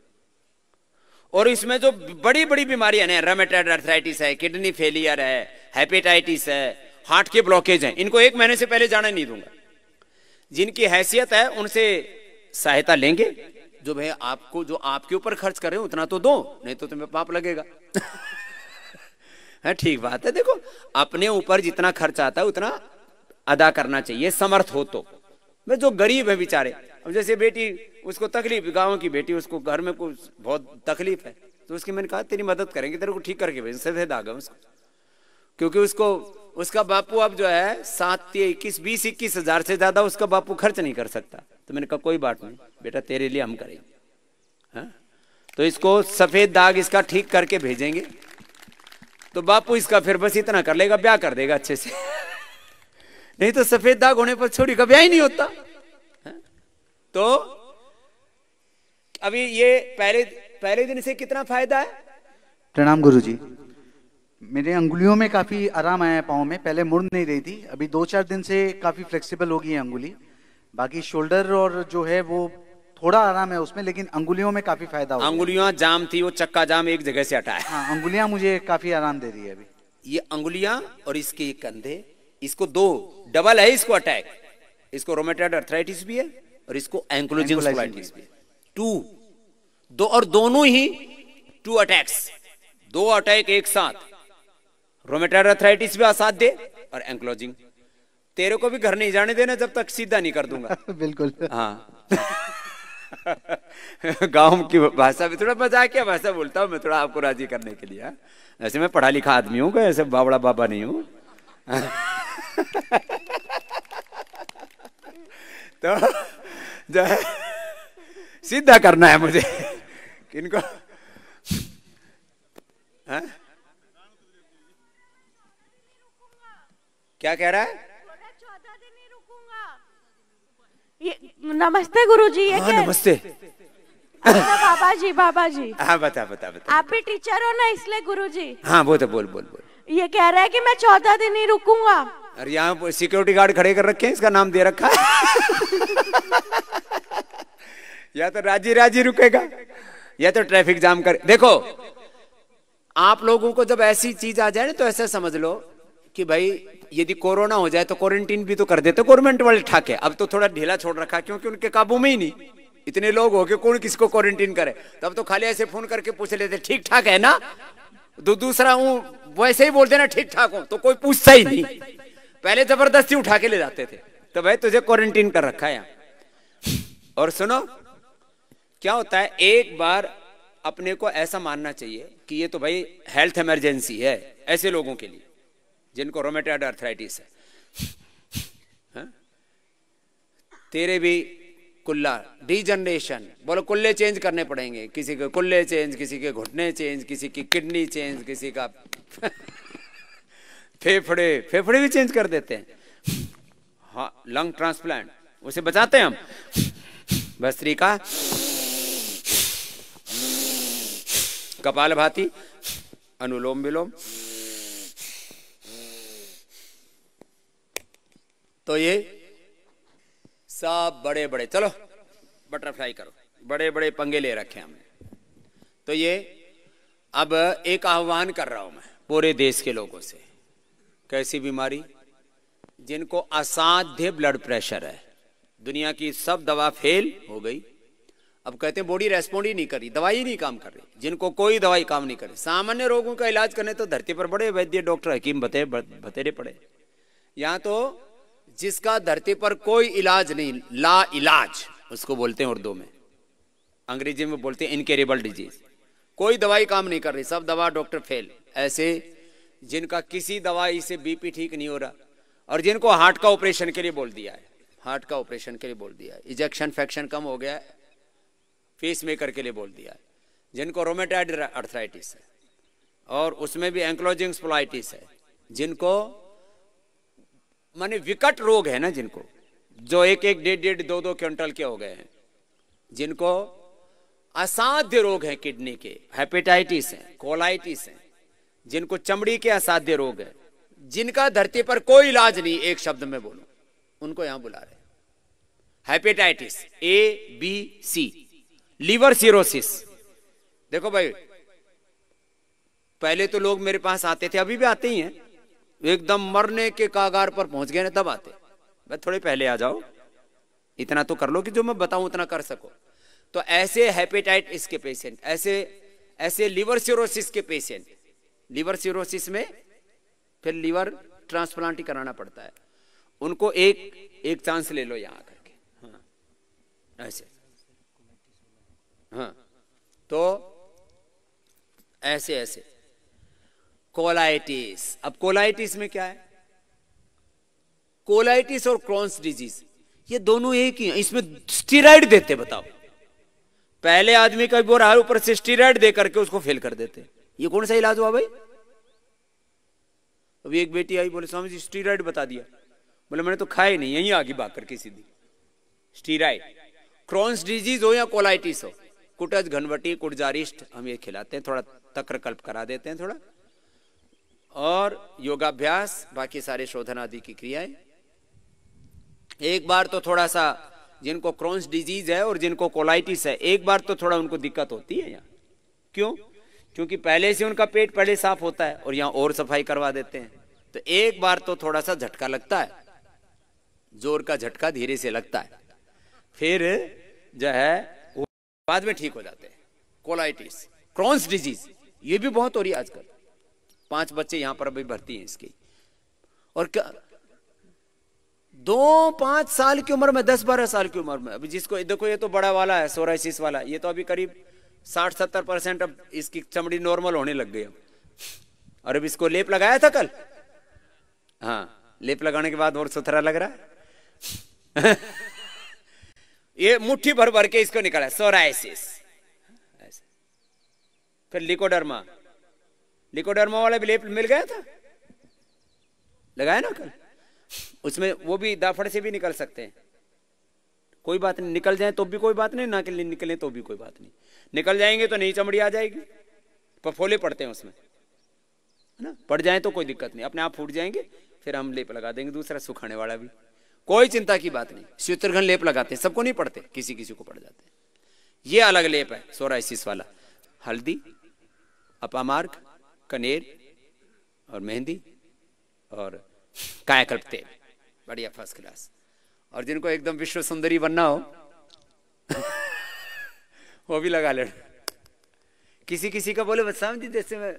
और इसमें जो बड़ी बड़ी बीमारियां हैं, रोमेटॉइड अर्थराइटिस है, किडनी फेलियर है, हेपेटाइटिस है, हार्ट के ब्लॉकेज हैं, इनको 1 महीने से पहले जाना नहीं दूंगा। जिनकी हैसियत है उनसे सहायता लेंगे, जो भाई आपको, जो आपके ऊपर खर्च कर रहे हो उतना तो दो, नहीं तो तुम्हें पाप लगेगा। है, ठीक बात है। देखो, अपने ऊपर जितना खर्च आता है उतना अदा करना चाहिए, समर्थ हो तो। मैं जो गरीब है बेचारे, अब जैसे बेटी, उसको तकलीफ, गांव की बेटी, उसको घर में कुछ बहुत तकलीफ है, तो उसकी मैंने कहा तेरी मदद करेंगे, तेरे को ठीक करके भेज, सफेद दाग है उसको, क्योंकि उसको, उसका बापू अब जो है 20-21 हजार से ज्यादा उसका बापू खर्च नहीं कर सकता। तो मैंने कहा कोई बात नहीं बेटा, तेरे लिए हम करेंगे। हाँ? तो इसको सफेद दाग इसका ठीक करके भेजेंगे, तो बापू इसका फिर बस इतना कर लेगा, ब्याह कर देगा अच्छे से। नहीं तो सफेद दाग होने पर छोरी का ब्याह ही नहीं होता। हाँ? तो अभी ये पहले दिन से कितना फायदा है? प्रणाम गुरुजी। मेरे अंगुलियों में काफी आराम आया है, पाँव में, पहले मुड़ नहीं रही थी, अभी 2-4 दिन से काफी फ्लेक्सिबल हो गई है अंगुली। बाकी शोल्डर और जो है वो थोड़ा आराम है उसमें, लेकिन अंगुलियों में काफी फायदा हो गया। अंगुलियां जाम थी, वो चक्का जाम एक जगह से हटा है। हाँ, अंगुलियां मुझे काफी आराम दे रही है अभी। ये अंगुलियां और इसके कंधे, इसको 2 डबल है इसको अटैक, इसको रोमेटॉइड अर्थराइटिस भी है और इसको एंक्लोजिंग स्पोलाइटिस भी है। 2 और दोनों ही 2 अटैक्स, 2 अटैक एक साथ, रोमेटॉइड अर्थराइटिस भी असाध्य और एंक्लोजिंग। तेरे को भी घर नहीं जाने देना जब तक सीधा नहीं कर दूंगा। बिल्कुल। हाँ। गांव की भाषा में थोड़ा मजाकिया भाषा बोलता हूं मैं, थोड़ा आपको राजी करने के लिए। ऐसे मैं पढ़ा लिखा आदमी हूं, ऐसे बावड़ा बाबा नहीं हूं। तो जो है सीधा करना है मुझे। किनको? हाँ? क्या कह रहा है? 14 दिन नहीं रुकूंगा। ये नमस्ते गुरुजी। ये हाँ, नमस्ते। अच्छा बाबा जी। हाँ, बता। आप भी टीचर हो ना, इसलिए गुरुजी। हाँ, वो तो बोल। ये कह रहा है कि मैं 14 दिन नहीं रुकूंगा। अरे यहाँ सिक्योरिटी गार्ड खड़े कर रखे हैं, इसका नाम दे रखा है। या तो राजी रुकेगा या तो ट्रैफिक जाम कर। देखो, आप लोगों को जब ऐसी चीज आ जाए ना, तो ऐसा समझ लो कि भाई यदि कोरोना हो जाए तो क्वारंटीन भी तो कर देते गवर्नमेंट वाले ठाके। अब तो थोड़ा ढीला छोड़ रखा, क्योंकि उनके काबू में ही नहीं, इतने लोग हो के कौन किसको क्वारंटीन करे। तब तो खाली ऐसे फोन करके पूछ लेते ठीक ठाक है ना, दूसरा हूं वैसे ही बोलते ना ठीक ठाक हो, तो कोई पूछता ही नहीं। पहले जबरदस्ती उठा के ले जाते थे, तो भाई तुझे क्वारंटीन कर रखा है यहाँ। और सुनो क्या होता है, एक बार अपने को ऐसा मानना चाहिए कि ये तो भाई हेल्थ इमरजेंसी है ऐसे लोगों के लिए जिनको रोमेटॉइड अर्थराइटिस है। हाँ? तेरे भी कुल्ला डिजनरेशन, बोलो कुल्ले चेंज करने पड़ेंगे, किसी के कुल्ले चेंज, किसी के घुटने चेंज, किसी की किडनी चेंज, किसी का फेफड़े भी चेंज कर देते हैं। हाँ, लंग ट्रांसप्लांट, उसे बचाते हैं हम। भस्त्रिका, कपालभाति, अनुलोम विलोम। तो ये सब बड़े बड़े, चलो बटरफ्लाई करो, बड़े बड़े पंगे ले रखे हमने। तो ये अब एक आह्वान कर रहा हूं मैं पूरे देश के लोगों से। कैसी बीमारी? जिनको असाध्य ब्लड प्रेशर है, दुनिया की सब दवा फेल हो गई, अब कहते हैं बॉडी रेस्पॉन्ड ही नहीं कर रही, दवाई नहीं काम कर रही। जिनको कोई दवाई काम नहीं कर रही, सामान्य रोगों का इलाज करने तो धरती पर बड़े वैद्य डॉक्टर हकीम बतेरे पड़े। यहां तो जिसका धरती पर कोई इलाज नहीं, ला इलाज उसको बोलते हैं उर्दू में, अंग्रेजी में बोलते हैं इनकेरेबल डिजीज। कोई दवाई काम नहीं कर रही, सब दवा डॉक्टर फेल। ऐसे जिनका किसी दवाई से बीपी ठीक नहीं हो रहा, और जिनको हार्ट का ऑपरेशन के लिए बोल दिया है, हार्ट का ऑपरेशन के लिए बोल दिया है, इजेक्शन फ्रैक्शन कम हो गया है, फेस मेकर के लिए बोल दिया है, जिनको रोमेटॉइड अर्थराइटिस है और उसमें भी एंक्लोजिंग स्पोलाइटिस है, जिनको माने विकट रोग है ना, जिनको जो एक एक डेढ़ 2 क्विंटल के हो गए हैं, जिनको असाध्य रोग है, किडनी के, हेपेटाइटिस है, कोलाइटिस है, जिनको चमड़ी के असाध्य रोग है, जिनका धरती पर कोई इलाज नहीं, एक शब्द में बोलूं, उनको यहां बुला रहे। Hepatitis A-B-C, liver cirrhosis. देखो भाई, पहले तो लोग मेरे पास आते थे, अभी भी आते ही हैं, एकदम मरने के कागार पर पहुंच गए ना तब आते। भाई थोड़े पहले आ जाओ, इतना तो कर लो कि जो मैं बताऊं उतना कर सको। तो ऐसे हेपेटाइटिस के पेशेंट, ऐसे लीवर सिरोसिस के पेशेंट, लीवर सिरोसिस में फिर लीवर ट्रांसप्लांट ही कराना पड़ता है, उनको एक चांस ले लो यहां करके। हाँ ऐसे, हाँ तो ऐसे कोलाइटिस। अब कोलाइटिस में क्या है? कोलाइटिस और क्रॉन्स डिजीज ये दोनों एक ही हैं, इसमें स्टीराइड देते। बताओ, पहले आदमी का बोरा है, ऊपर से स्टीराइड दे करके उसको फेल कर देते। ये कौन सा इलाज हुआ भाई? अभी एक बेटी आई, बोले स्वामी जी स्टीराइड बता दिया। बोले मैंने तो खाया नहीं, यहीं आगे भाग करके सीधी स्टीराइड। क्रॉन्स डिजीज हो या कोलाइटिस हो, कुटज, घनवटी, कुटजारिष्ट हम ये खिलाते हैं, थोड़ा तक्रकल्प करा देते हैं थोड़ा, और योगाभ्यास, बाकी सारे शोधन आदि की क्रियाएं। एक बार तो थोड़ा सा जिनको क्रॉन्स डिजीज है और जिनको कोलाइटिस है, एक बार तो थोड़ा उनको दिक्कत होती है यहाँ। क्यों? क्योंकि पहले से उनका पेट पहले साफ होता है और यहाँ और सफाई करवा देते हैं, तो एक बार तो थोड़ा सा झटका लगता है, जोर का झटका धीरे से लगता है, फिर जो है वो बाद में ठीक हो जाते हैं। कोलाइटिस, क्रॉन्स डिजीज ये भी बहुत हो रही है आजकल। 5 बच्चे यहां पर अभी भर्ती हैं इसकी, और 2-5 साल की उम्र में, 10-12 साल की उम्र में। अभी जिसको देखो, ये तो बड़ा वाला है, सोराइसिस वाला, ये तो अभी करीब 60-70% अब इसकी चमड़ी नॉर्मल होने लग गई। और अब इसको लेप लगाया था कल, हाँ लेप लगाने के बाद और सुथरा लग रहा है। ये मुट्ठी भर भर के इसको निकाला, सोराइसिस। फिर लिकोडर्मा वाला भी लेप मिल गया था, लगाया ना कल, उसमें वो भी दाफड़ से भी निकल सकते हैं, कोई बात नहीं, निकल जाए तो भी कोई बात नहीं, ना निकले तो भी कोई बात नहीं। निकल जाएंगे तो नई चमड़ी आ जाएगी, फफोले पड़ते हैं उसमें, है ना, पड़ जाए तो कोई दिक्कत नहीं, अपने आप फूट जाएंगे, फिर हम लेप लगा देंगे दूसरा सुखाने वाला भी, कोई चिंता की बात नहीं। सूत्रघन लेप लगाते हैं, सबको नहीं पड़ते, किसी किसी को पड़ जाते हैं। ये अलग लेप है सोराइसिस वाला, हल्दी, अपामार्ग, कनेर और मेहंदी और कायाकल्प तेल, बढ़िया फर्स्ट क्लास। और जिनको एकदम विश्व सुंदरी बनना हो वो भी लगा लेना। किसी किसी का बोले बच्चा जी जैसे मैं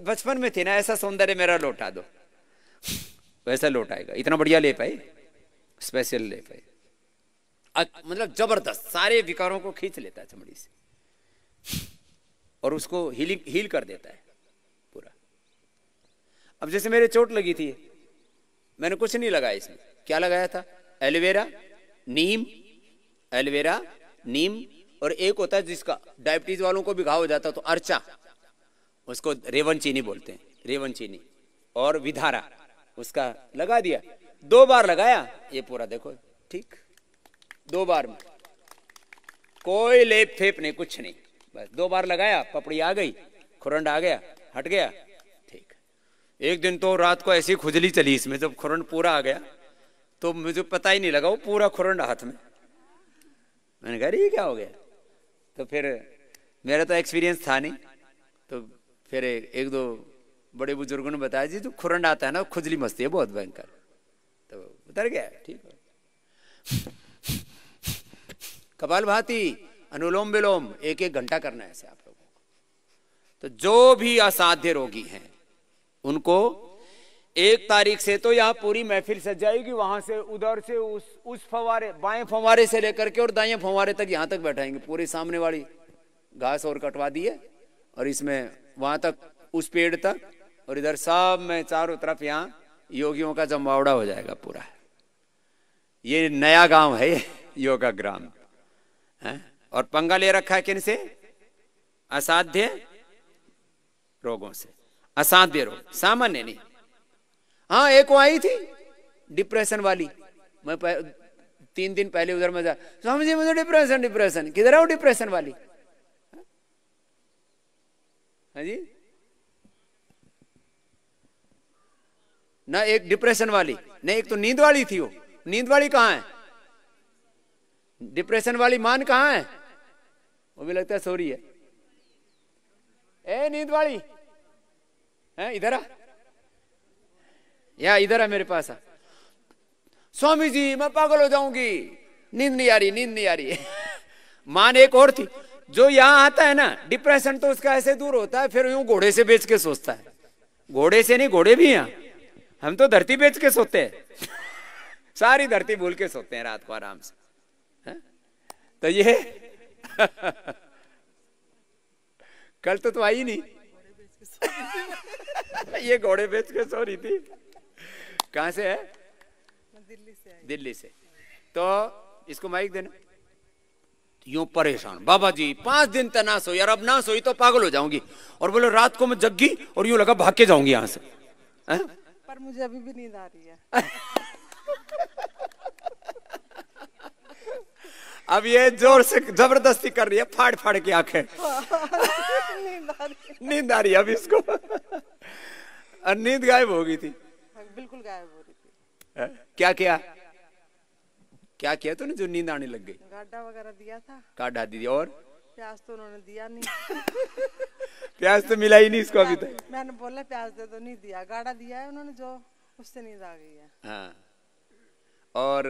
बचपन में थे ना, ऐसा सौंदर्य मेरा लौटा दो, वैसा लौटाएगा। इतना बढ़िया लेप है, स्पेशल लेप है, मतलब जबरदस्त, सारे विकारों को खींच लेता है चमड़ी से और उसको हील कर देता है पूरा। अब जैसे मेरे चोट लगी थी, मैंने कुछ नहीं लगाया इसमें, क्या लगाया था? एलोवेरा, नीम, और एक होता है जिसका डायबिटीज वालों को भी घाव हो जाता तो अर्चा, उसको रेवन चीनी बोलते हैं, रेवन चीनी, और विधारा, उसका लगा दिया। 2 बार लगाया, ये पूरा देखो ठीक, 2 बार में कोई लेप फेप नहीं, कुछ नहीं, बस 2 बार लगाया, पपड़ी आ गई, खुरंड आ गया, हट गया, ठीक। एक दिन तो रात को ऐसी खुजली चली इसमें, जब खुरंड पूरा आ गया तो मुझे पता ही नहीं लगा, वो पूरा खुरंड हाथ में। मैंने कहा ये क्या हो गया? तो फिर मेरा तो एक्सपीरियंस था नहीं, तो फिर एक दो बड़े बुजुर्गों ने बताया जी जो खुरंड आता है ना खुजली मस्ती है बहुत भयंकर, तो उतर गया। ठीक है। कपालभाति, अनुलोम विलोम 1-1 घंटा करना है ऐसे आप लोगों को। तो जो भी असाध्य रोगी हैं उनको 1 तारीख से तो यहाँ पूरी महफिल सज जाएगी, वहां से उधर से उस फवारे, बाएं फवारे से लेकर के और दाएं फवारे तक यहाँ तक बैठाएंगे। पूरे सामने वाली घास और कटवा दी है और इसमें वहां तक उस पेड़ तक, और इधर सब में चारों तरफ यहाँ योगियों का जमावड़ा हो जाएगा पूरा। ये नया गांव है ये योगा ग्राम है। और पंगा ले रखा है किन से? असाध्य रोगों से। असाध्य रोग, सामान्य नहीं। हाँ, एक वो आई थी डिप्रेशन वाली, मैं 3 दिन पहले उधर में जा, स्वामी जी मुझे डिप्रेशन, किधर है वो डिप्रेशन वाली? हाँ जी ना, एक डिप्रेशन वाली नहीं, एक तो नींद वाली थी। वो नींद वाली कहाँ है? डिप्रेशन वाली मान कहाँ है? वो भी लगता है सो रही है। ए नींद वाली है, इधर आ, या इधर आ मेरे पास आ। स्वामी जी मैं पागल हो जाऊंगी, नींद नहीं आ रही, नींद नहीं आ रही। मान एक और थी। जो यहां आता है ना डिप्रेशन, तो उसका ऐसे दूर होता है, फिर यूं घोड़े से बेच के सोचता है। घोड़े से नहीं, घोड़े भी यहाँ, हम तो धरती बेच के सोते हैं। सारी धरती भूल के सोते हैं रात को आराम से। है? तो ये कल तो आई नहीं। ये घोड़े बेच के सो रही थी। कहां से है? दिल्ली से आई। दिल्ली से। तो इसको माइक देना। यूं परेशान, बाबा जी 5 दिन तक ना सोई, यार अब ना सोई तो पागल हो जाऊंगी। और बोले रात को मैं जगी और यूं लगा भाग के जाऊंगी यहां से। है? पर मुझे अभी भी नींद आ रही है। अब ये जोर से जबरदस्ती कर रही है, फाड़ फाड़ के आंखें। नींद आ रही है अभी इसको। और नींद गायब हो गई थी, बिल्कुल गायब हो रही थी। क्या किया? क्या किया तूने जो नींद आने लग गई? गाढ़ा वगैरह दिया था, काढ़ा दी और प्याज तो उन्होंने दिया नहीं। प्याज तो मिला ही नहीं इसको अभी तक। मैंने बोला प्याज दे दो, नहीं दिया। गाढ़ा दिया है उन्होंने, जो उससे नींद आ गई है। हाँ, और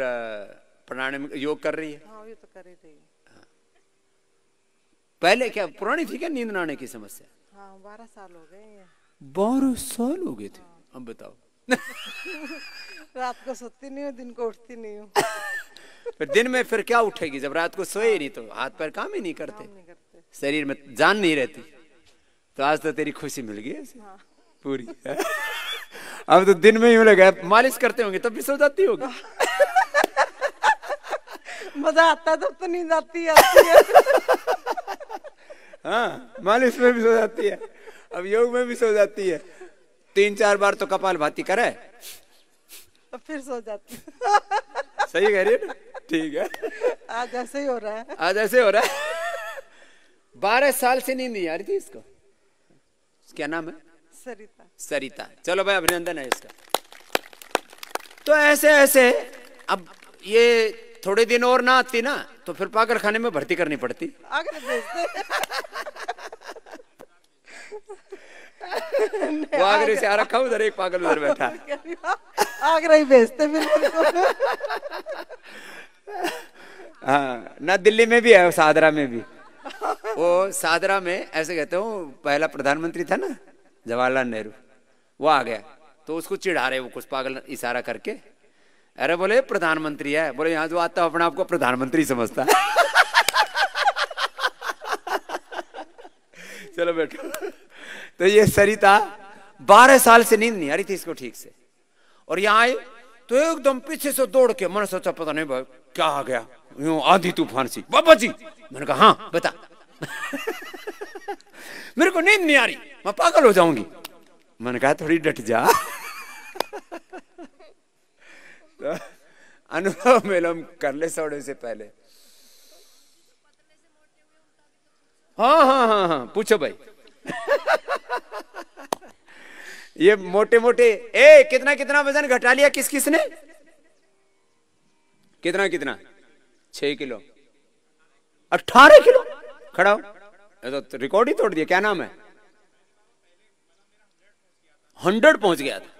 प्राणायाम योग कर रही है। हाँ, ये तो कर ही रही है। पहले क्या पुरानी थी क्या नींद न आने की समस्या? हाँ, 12 साल हो गए ये। 12 साल हो गए थे। अब बताओ। रात को सोती नहीं हूँ, दिन को उठती नहीं हूँ। फिर दिन में फिर क्या उठेगी जब रात को सोए नहीं तो? हाथ पैर काम ही नहीं करते, नहीं करते। शरीर में जान नहीं रहती। तो आज तो तेरी खुशी मिल गई ऐसे हाँ। पूरी। अब तो दिन में यूं लगा मालिश करते होंगे तब भी सो जाती होगी। मजा आता है तब तो नींद आती है। हाँ, मालिश में भी सो जाती है, अब योग में भी सो जाती है। 3-4 बार तो कपालभाति करे तो फिर सो जाती। सही कह रही है ना? ठीक है, आज ऐसे ही हो रहा है। आज ऐसे हो रहा है। 12 साल से नींद नहीं आ रही थी इसको। क्या नाम है? सरिता। सरिता। चलो भाई, अभिनंदन है इसका। तो ऐसे ऐसे अब ये थोड़े दिन और ना आती ना तो फिर पागल खाने में भर्ती करनी पड़ती। आगरा भेजते। वो आगरे से आ रखा, उधर एक पागल उधर बैठा। आगरा ही भेजते फिर मेरे को। हाँ, ना दिल्ली में भी है, सादरा में भी। वो सादरा में ऐसे कहते हो, पहला प्रधानमंत्री था ना जवाहरलाल नेहरू, वो आ गया तो उसको चिढ़ा रहे वो कुछ पागल इशारा करके। अरे बोले प्रधानमंत्री है, बोले यहाँ जो आता है अपने आप को प्रधानमंत्री समझता है। चलो बैठो। तो ये सरिता 12 साल से नींद नहीं आ रही थी इसको ठीक से, और यहाँ आई तो एकदम पीछे से दौड़ के, मैंने सोचा पता नहीं भाई क्या आ गया, यूं आंधी तूफान सी। बाबा जी, मैंने कहा हाँ बता। मेरे को नींद नहीं आ रही, मैं पागल हो जाऊंगी। मैंने कहा थोड़ी डट जा। तो अनुभव मेलम कर ले सोने से पहले। हाँ हाँ हाँ हाँ, पूछो भाई। ये मोटे मोटे कितना कितना वजन घटा लिया किस किस ने? कितना कितना? 6 किलो, 18 किलो। खड़ा हो, तो रिकॉर्ड ही तोड़ दिया। क्या नाम है? 100 पहुंच गया था।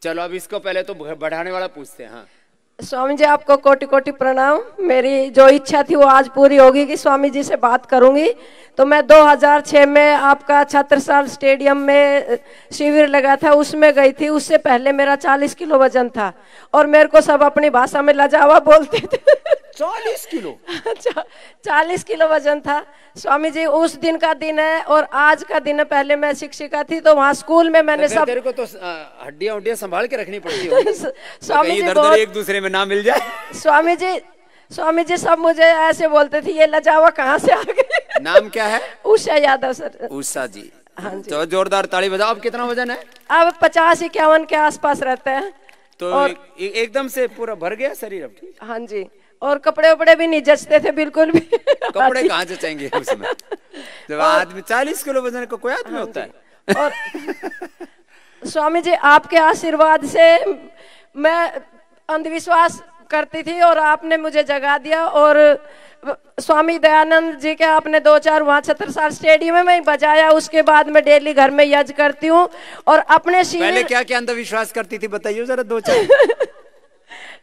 चलो अब इसको पहले तो बढ़ाने वाला पूछते हैं। हाँ स्वामी जी आपको कोटि कोटि प्रणाम। मेरी जो इच्छा थी वो आज पूरी होगी कि स्वामी जी से बात करूंगी। तो मैं 2006 में आपका छत्रसाल स्टेडियम में शिविर लगा था, उसमें गई थी। उससे पहले मेरा 40 किलो वजन था और मेरे को सब अपनी भाषा में लजावा बोलते थे। 40 किलो 40 किलो वजन था स्वामी जी। उस दिन का दिन है और आज का दिन है। पहले मैं शिक्षिका थी तो वहाँ स्कूल में मैंने सब तेरे को तो हड्डियां उड्डियां संभाल के रखनी पड़ती है। स्वामी जी बहुत एक दूसरे में ना मिल जाए। स्वामी जी सब मुझे ऐसे बोलते थे, ये लजावा कहाँ से आ गए। नाम क्या है? उषा यादव सर। उषा जी, हाँ जी। तो जोरदार ताली बजाओ। अब कितना वजन है? अब 50-51 के आसपास रहते हैं। तो और एकदम से पूरा भर गया शरीर अब? ठीक। हाँ जी। और कपड़े उपड़े भी नहीं जचते थे बिल्कुल भी। कपड़े कहाँ जचेंगे उसमें? जब आदमी 40 किलो वजन का कोई आदमी होता है। और स्वामी जी आपके आशीर्वाद से मैं अंधविश्वास करती थी और आपने मुझे जगा दिया। और स्वामी दयानंद जी के आपने 2-4 वहाँ छत्रसाल स्टेडियम में बजाया। उसके बाद मैं डेली घर में यज्ञ करती हूँ और अपने पहले क्या क्या अंधविश्वास करती थी बताइए जरा 2-4।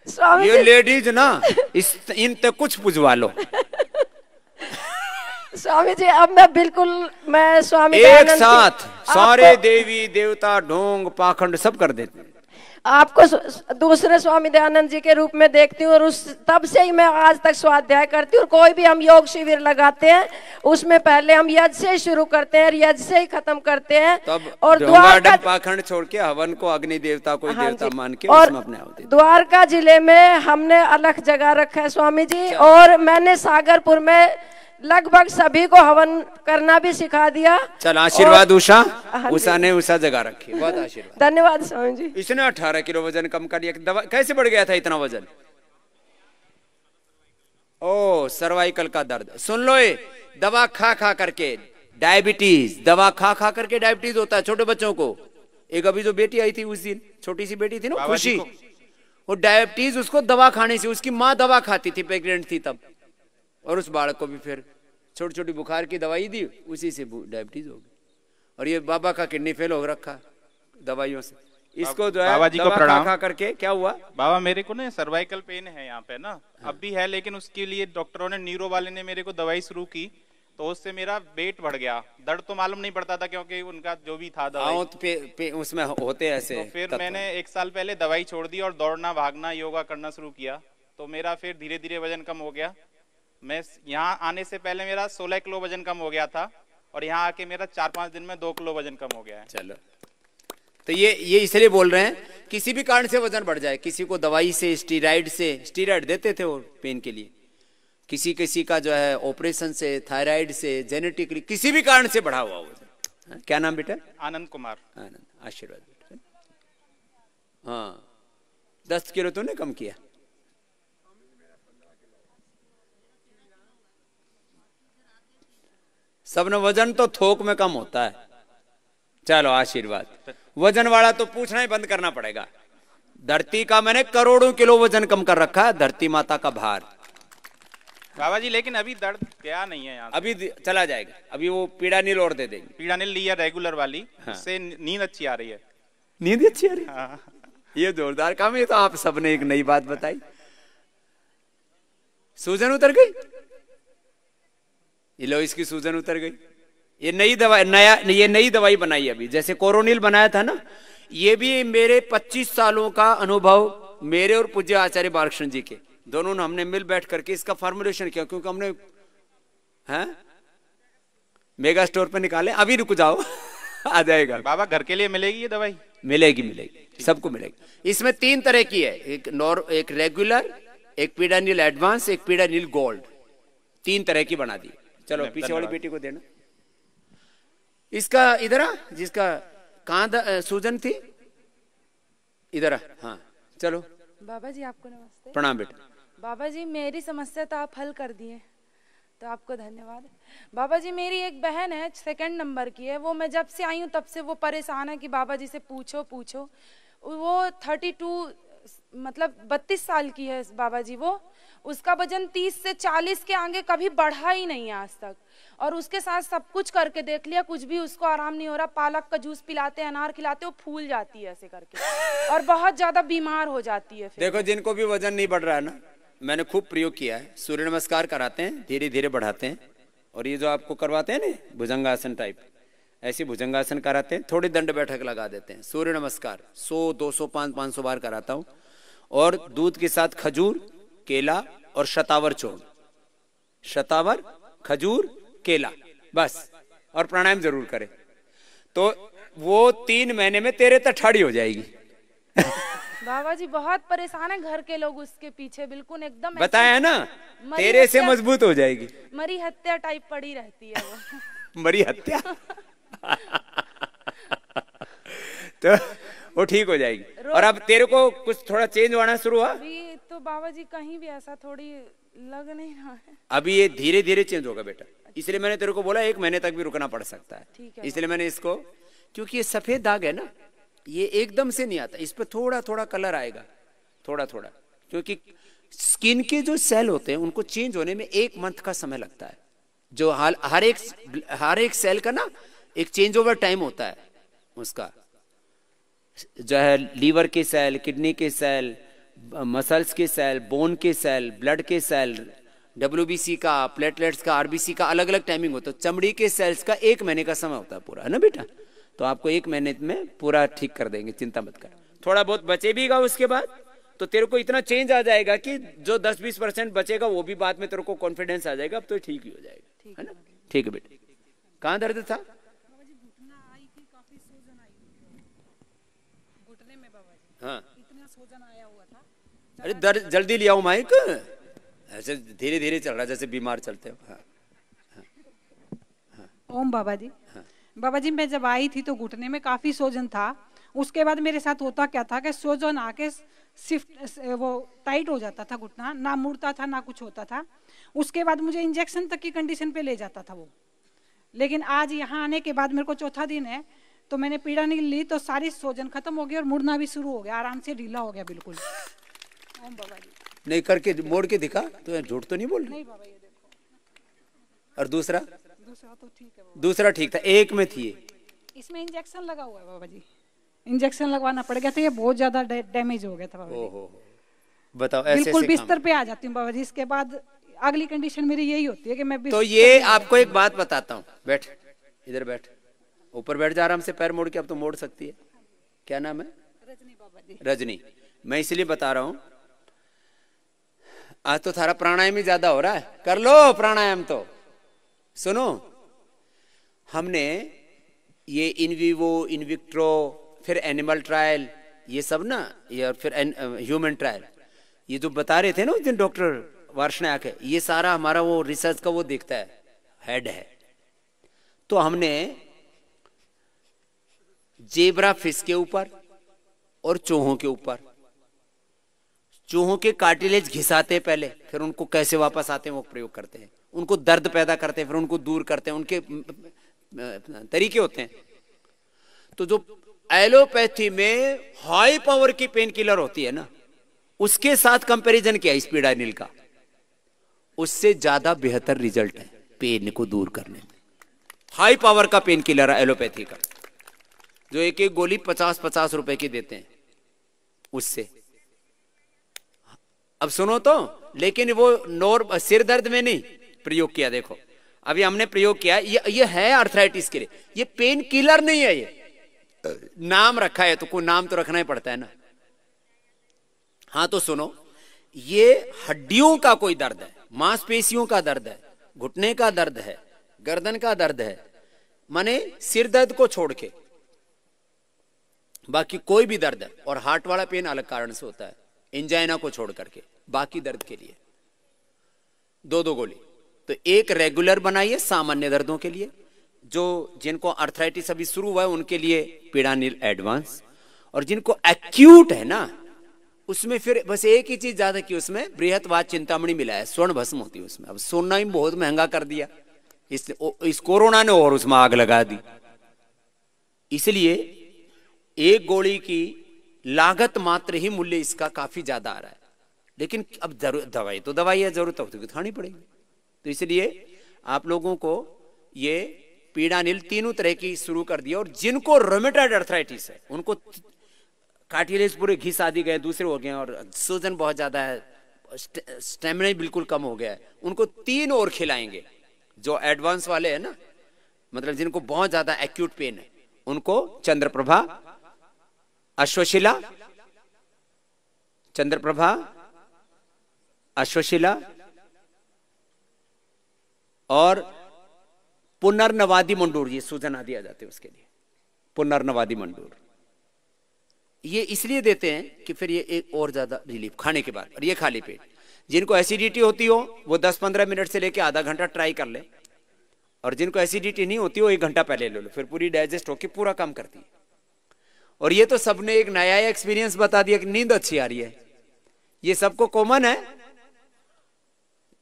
स्वामी ये लेडीज ना इन तक कुछ बुझवा लो। स्वामी जी अब मैं बिल्कुल मैं स्वामी एक साथ सारे देवी देवता ढोंग पाखंड सब कर देते हैं। आपको दूसरे स्वामी दयानंद जी के रूप में देखती हूँ और उस तब से ही मैं आज तक स्वाध्याय करती हूँ। और कोई भी हम योग शिविर लगाते हैं उसमें पहले हम यज्ञ से ही शुरू करते हैं और यज्ञ से ही खत्म करते हैं। और द्वारका पाखंड छोड़ के हवन को अग्नि देवता को देवता मान के और उसमें अपने आहुति। द्वारका जिले में हमने अलग जगह रखा है स्वामी जी। और मैंने सागरपुर में लगभग सभी को हवन करना भी सिखा दिया। चल आशीर्वाद उषा। उषा ने उषा जगह रखी, बहुत आशीर्वाद। धन्यवाद स्वामी जी। इसने 18 किलो वजन कम कर लिया। दवा कैसे बढ़ गया था इतना वजन? ओ सर्वाइकल का दर्द। सुन लो, ये दवा खा खा करके डायबिटीज, दवा खा खा करके डायबिटीज होता है छोटे बच्चों को। एक अभी जो बेटी आई थी उस दिन, छोटी सी बेटी थी ना खुशी, वो डायबिटीज उसको दवा खाने से, उसकी माँ दवा खाती थी, प्रेग्नेंट थी तब, और उस बालक को भी फिर छोटी छोटी बुखार की दवाई दी, उसी से डायबिटीज हो गई। और ये बाबा का किडनी फेल हो रखा दवाइयों से। इसको जो है बाबा जी को दवा प्रणाम। खा करके क्या हुआ? बाबा मेरे को ना सर्वाइकल पेन है यहाँ पे ना, अब भी है, लेकिन उसके लिए डॉक्टरों ने, न्यूरो वाले ने मेरे को दवाई शुरू की तो उससे मेरा वेट बढ़ गया। दर्द तो मालूम नहीं पड़ता था क्योंकि उनका जो भी था दवाई तो उसमें होते ऐसे। तो फिर मैंने 1 साल पहले दवाई छोड़ दी और दौड़ना भागना योगा करना शुरू किया तो मेरा फिर धीरे धीरे वजन कम हो गया। मैं यहाँ आने से पहले मेरा 16 किलो वजन कम हो गया था और यहाँ आके मेरा 4-5 दिन में 2 किलो वजन कम हो गया है। चलो, तो ये इसलिए बोल रहे हैं किसी भी कारण से वजन बढ़ जाए, किसी को दवाई से, स्टीराइड देते थे वो पेन के लिए, किसी का जो है ऑपरेशन से, थायराइड से, जेनेटिकली किसी भी कारण से बढ़ा हुआ वजन। क्या नाम बेटा? आनंद कुमार। आनंद, आशीर्वाद बेटा। हाँ 10 किलो तूने कम किया। सब न वजन तो थोक में कम होता है। चलो आशीर्वाद। वजन वाला तो पूछना ही बंद करना पड़ेगा। धरती का मैंने करोड़ों किलो वजन कम कर रखा है, धरती माता का भार। बाबा जी लेकिन अभी दर्द क्या नहीं है यहाँ? अभी चला जाएगा, अभी वो पीड़ानील और दे देंगे। पीड़ानील लिया रेगुलर वाली। हाँ। उससे नींद अच्छी आ रही है। नींद अच्छी आ रही है। हाँ। ये जोरदार काम है। तो आप सबने एक नई बात बताई। सूजन उतर गई, ये लो इसकी सूजन उतर गई। ये नई दवाई बनाई अभी, जैसे कोरोनिल बनाया था ना, ये भी मेरे 25 सालों का अनुभव, मेरे और पूज्य आचार्य बालकृष्ण जी के दोनों ने हमने मिल बैठ करके इसका फॉर्मुलेशन किया, क्योंकि हमने मेगा स्टोर पे निकाले। अभी रुक जाओ आ जाएगा। बाबा घर के लिए मिलेगी ये दवाई? मिलेगी, सबको मिलेगी। इसमें 3 तरह की है, एक रेगुलर, एक पीड़ानील एडवांस, एक पीड़ानील गोल्ड। 3 तरह की बना दी। चलो पीछे वाली बेटी को देना। इसका इधर आ, जिसका कहाँ सूजन थी, इधर आ। हाँ चलो। बाबा जी आपको नमस्ते। प्रणाम बेटा। बाबा जी मेरी समस्या तो आप हल कर दिए, तो आपको धन्यवाद। बाबा जी मेरी एक बहन है 2nd नंबर की है, वो मैं जब से आई हूँ तब से वो परेशान है कि बाबा जी से पूछो। वो 32 मतलब 32 साल की है बाबा जी। वो उसका वजन 30 से 40 के आगे कभी बढ़ा ही नहीं है आज तक। और उसके साथ सब कुछ करके देख लिया, कुछ भी उसको आराम नहीं हो रहा। पालक का जूस पिलाते हैं, अनार खिलाते, वो फूल जाती है ऐसे करके और बहुत ज्यादा बीमार हो जाती है फिर। देखो जिनको भी वजन नहीं बढ़ रहा है ना, मैंने खूब प्रयोग किया है। सूर्य नमस्कार कराते हैं, धीरे धीरे बढ़ाते हैं, और ये जो आपको करवाते हैं ना भुजंगासन टाइप, ऐसी भुजंगासन कराते हैं, थोड़ी दंड बैठक लगा देते हैं। सूर्य नमस्कार 100, 200, 500 बार कराता हूँ, और दूध के साथ खजूर, केला और शतावर चूर्ण, शतावर, खजूर, केला, बस, और प्राणायाम जरूर करें। तो वो 3 महीने में तेरे तक ठाड़ी हो जाएगी। बाबा जी बहुत परेशान है घर के लोग उसके पीछे, बिल्कुल एकदम बताया ना, तेरे से मजबूत हो जाएगी। मरी हत्या टाइप पड़ी रहती है वो। मरी हत्या। तो वो ठीक हो जाएगी। और अब तेरे को कुछ थोड़ा चेंज होना शुरू हुआ अभी तो बाबा जी, कहीं भी ऐसा थोड़ी लग नहीं रहा है। अभी ये धीरे धीरे चेंज होगा बेटा, इसलिए मैंने तेरे को बोला 1 महीने तक भी रुकना पड़ सकता है। इसलिए मैंने इसको, क्योंकि ये सफेद दाग है ना, ये एकदम से नहीं आता, इस पर थोड़ा थोड़ा कलर आएगा, थोड़ा थोड़ा, क्योंकि स्किन के जो सेल होते हैं उनको चेंज होने में 1 मंथ का समय लगता है। जो हर एक सेल का ना एक चेंज ओवर टाइम होता है उसका, जो है लीवर के सेल, किडनी के सेल, मसल्स के सेल, बोन के सेल, ब्लड के सेल, WBC का, प्लेटलेट्स का, RBC का अलग अलग टाइमिंग होता है। चमड़ी के सेल्स का 1 महीने का समय होता है पूरा, है ना बेटा। तो आपको 1 महीने में पूरा ठीक कर देंगे, चिंता मत कर। थोड़ा बहुत बचे भी गा उसके बाद, तो तेरे को इतना चेंज आ जाएगा कि जो 10-20% बचेगा वो भी बाद में तेरे को कॉन्फिडेंस आ जाएगा, अब तो ठीक ही हो जाएगा, है ना। ठीक है बेटा। कहाँ दर्द था? हाँ, इतना सूजन आया हुआ था। अरे दर्द जल्दी ले आओ माइक, ऐसे धीरे धीरे चल रहा जैसे बीमार चलते हो। हाँ, हाँ, ओम बाबा जी। हाँ। बाबा जी मैं जब आई थी तो घुटने में काफी सूजन था। उसके बाद मेरे साथ होता क्या था कि सूजन आके शिफ्ट वो टाइट हो जाता था घुटना, ना मुड़ता था ना कुछ होता था। उसके बाद मुझे इंजेक्शन तक की कंडीशन पे ले जाता था वो। लेकिन आज यहाँ आने के बाद मेरे को 4था दिन है, तो मैंने पीड़ा नहीं ली तो सारी सूजन खत्म हो गई और मुड़ना भी शुरू हो गया, आराम से ढीला हो गया बिल्कुल। ओम बाबा जी। नहीं करके मोड़ के दिखा, तो झूठ तो नहीं बोल रही? नहीं बाबा, ये देखो। और दूसरा तो ठीक है बाबा। दूसरा ठीक था, 1 में थी। इसमें इंजेक्शन लगा हुआ है बाबा जी, इंजेक्शन लगवाना पड़ गया था, ये बहुत ज्यादा डैमेज हो गया था बाबा जी। बताओ ऐसे बिल्कुल बिस्तर पे आ जाती हूँ बाबा जी। इसके बाद अगली कंडीशन मेरी यही होती है कि मैं तो ये आपको एक बात बताता हूँ, बैठ इधर, बैठ ऊपर बैठ जा आराम से, पैर मोड़ के। अब तो मोड़ सकती है। क्या नाम है? रजनी बाबा जी। रजनी। मैं इसलिए बता रहा हूं, आज तो थारा प्राणायाम ही ज्यादा हो रहा है, कर लो प्राणायाम। तो सुनो, हमने ये इन विवो, इन विट्रो, फिर एनिमल ट्रायल, ये सब ना, या फिर ह्यूमन ट्रायल, ये जो बता रहे थे ना उस दिन डॉक्टर वार्ष्णेय आके, ये सारा हमारा वो रिसर्च का वो देखता है, हेड है। तो हमने जेब्रा फिश के ऊपर और चूहों के ऊपर, चूहों के कार्टिलेज घिसाते पहले, फिर उनको कैसे वापस आते हैं वो प्रयोग करते हैं, उनको दर्द पैदा करते हैं, फिर उनको दूर करते हैं, उनके तरीके होते हैं। तो जो एलोपैथी में हाई पावर की पेन किलर होती है ना, उसके साथ कंपैरिजन किया स्पीडानिल का, उससे ज्यादा बेहतर रिजल्ट है पेन को दूर करने में। हाई पावर का पेन किलर है एलोपैथी का, जो एक एक गोली 50-50 रुपए की देते हैं उससे। अब सुनो तो, लेकिन वो सिर दर्द में नहीं प्रयोग किया। देखो अभी हमने प्रयोग किया, ये है आर्थराइटिस के लिए, ये पेन किलर नहीं है, ये नाम रखा है तो कोई नाम तो रखना ही पड़ता है ना। हाँ तो सुनो, ये हड्डियों का कोई दर्द है, मांसपेशियों का दर्द है, घुटने का दर्द है, गर्दन का दर्द है, माने सिर दर्द को छोड़ के बाकी कोई भी दर्द है, और हार्ट वाला पेन अलग कारण से होता है, एंजाइना को छोड़ करके बाकी दर्द के लिए 2-2 गोली। तो एक रेगुलर बनाइए सामान्य दर्दों के लिए, जो जिनको आर्थराइटिस अभी शुरू हुआ है उनके लिए पीड़ानिल एडवांस, और जिनको एक्यूट है ना उसमें फिर बस एक ही चीज ज्यादा की, उसमें बृहत्वाद चिंतामणि मिला है, स्वर्ण भस्म होती है उसमें। अब सोना ही बहुत महंगा कर दिया इस कोरोना ने, और उसमें आग लगा दी। इसलिए एक गोली की लागत मात्र ही मूल्य इसका काफी ज्यादा आ रहा है, लेकिन अब दवाई तो दवाई है, जरूरत हो तो खानी पड़ेगी। तो इसलिए आप लोगों को ये पीड़ा नील तीनों तरह की शुरू कर दिया। और जिनको रोमेटॉइड अर्थराइटिस है उनको कार्टिलेज पूरे घिस आदि गए, दूसरे हो गए, और सूजन बहुत ज्यादा है, स्टेमिना बिल्कुल कम हो गया है, उनको 3 और खिलाएंगे। जो एडवांस वाले हैं ना, मतलब जिनको बहुत ज्यादा एक्यूट पेन है, उनको चंद्रप्रभा, अश्वशिला, चंद्रप्रभा, अश्वशिला और पुनर्नवादी मंडूर, ये सूजन आदि आ जाते हैं उसके लिए, पुनर्नवादी मंडूर। ये इसलिए देते हैं कि फिर ये एक और ज्यादा रिलीफ खाने के बाद। और ये खाली पेट, जिनको एसिडिटी होती हो वो 10-15 मिनट से लेके आधा घंटा ट्राई कर ले, और जिनको एसिडिटी नहीं होती वो 1 घंटा पहले ले लो, फिर पूरी डाइजेस्ट होकर पूरा काम करती है। और ये तो सबने एक नया एक्सपीरियंस बता दिया कि नींद अच्छी आ रही है, ये सबको कॉमन है,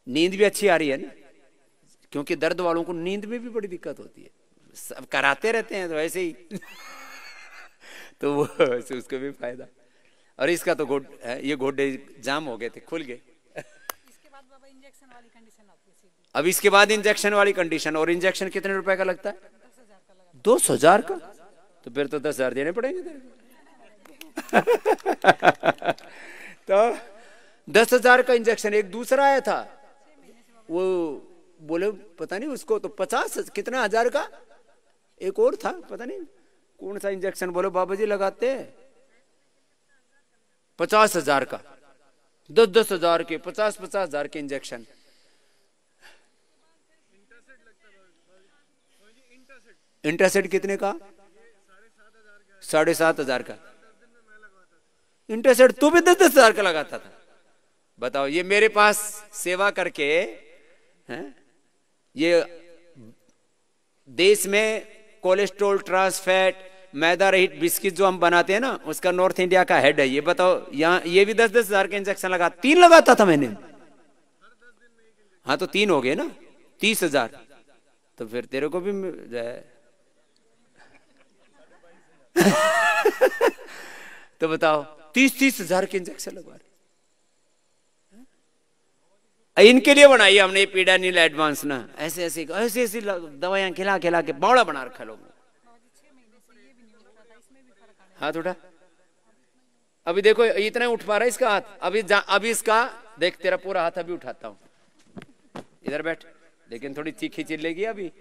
नींद भी अच्छी आ रही है ना, क्योंकि दर्द वालों को नींद में भी बड़ी दिक्कत होती है, सब कराते रहते हैं तो वैसे ही तो वो उसको भी फायदा। और इसका तो ये गोड्डे जाम हो गए थे, खुल गए। अब इसके बाद इंजेक्शन वाली कंडीशन, और इंजेक्शन कितने रुपए का लगता है? 10,000 का। तो फिर तो 10,000 देने पड़ेंगे तेरे तो 10,000 का इंजेक्शन। एक दूसरा आया था, वो बोले पता नहीं उसको तो 50 कितना हजार का, एक और था पता नहीं कौन सा इंजेक्शन, बोले बाबा जी लगाते हैं 50,000 का, 10,000 के 50,000 के इंजेक्शन। इंटरसेट कितने का? 7,500 का। इंटरसेट तू भी 10,000 का लगाता था, बताओ। ये मेरे पास सेवा करके हैं, ये देश में कोलेस्ट्रॉल, ट्रांस फैट, मैदा रहित बिस्किट जो हम बनाते हैं ना, उसका नॉर्थ इंडिया का हेड है ये। बताओ यहाँ ये भी 10,000 के इंजेक्शन लगा, 3 लगाता था मैंने। हाँ तो 3 हो गए ना, 30,000। तो फिर तेरे को भी तो बताओ 30,000 के इंजेक्शन लगवा रहे। इनके लिए बनाई हमने ये पीड़ा नील एडवांस ना, ऐसे ऐसे ऐसी ऐसी दवाइयां खिला खिला के बौड़ा बना रखा लोगों। हाथ उठा, अभी देखो इतना उठ पा रहा है इसका हाथ। अभी इसका देख, तेरा पूरा हाथ अभी उठाता हूं, इधर बैठ, लेकिन थोड़ी तीखी चिल्लेगी अभी,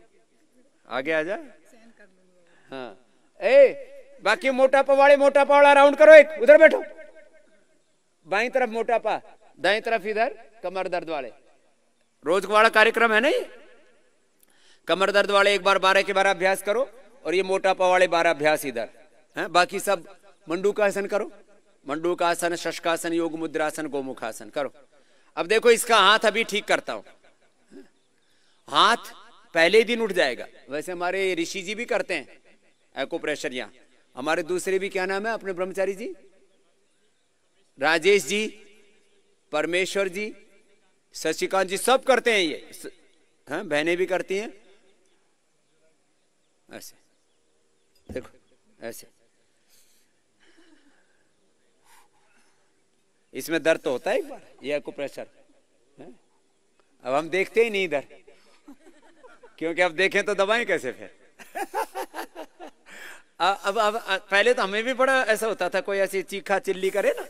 आगे आ जा। हाँ बाकी मोटापा वाला राउंड करो, एक उधर बैठो, बाई तरफ मोटापा, दाई तरफ इधर कमर दर्द वाले। रोज वाला कार्यक्रम है ना ये, कमर दर्द वाले एक बार 12 के 12 अभ्यास करो, और ये मोटापा वाले 12 अभ्यास इधर है। बाकी सब मंडूकासन करो, मंडूकासन, शशकासन, योग मुद्रासन, गोमुखासन करो। अब देखो इसका हाथ अभी ठीक करता हूं, हाथ पहले ही दिन उठ जाएगा। वैसे हमारे ऋषि जी भी करते हैं एक्यूप्रेशर, यहाँ हमारे दूसरे भी, क्या नाम है अपने ब्रह्मचारी जी, राजेश जी, परमेश्वर जी, शशिकांत जी, सब करते हैं ये, हाँ बहनें भी करती हैं। ऐसे देखो, ऐसे इसमें दर्द तो होता है एक बार, ये एक्यूप्रेशर। अब हम देखते ही नहीं इधर, क्योंकि अब देखें तो दबाएं कैसे फिर। अब पहले तो हमें भी बड़ा ऐसा होता था, कोई ऐसी चीखा चिल्ली करे ना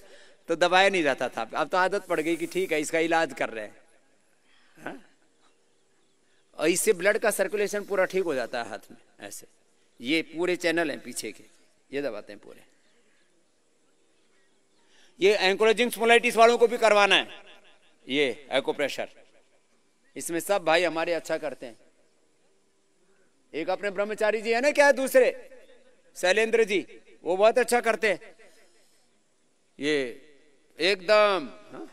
तो दबाया नहीं जाता था। अब तो आदत पड़ गई कि ठीक है इसका इलाज कर रहे हैं, हाँ? और इससे ब्लड का सर्कुलेशन पूरा ठीक हो जाता है हाथ में। ऐसे ये पूरे चैनल हैं पीछे के, ये दबाते हैं पूरे। ये एंकोरेजिंग स्पॉन्डिलाइटिस वालों को भी करवाना है ये एक्यूप्रेशर, इसमें सब भाई हमारे अच्छा करते हैं। एक अपने ब्रह्मचारी जी है ना, क्या दूसरे शैलेंद्र जी, वो बहुत अच्छा करते हैं ये एकदम, हाँ?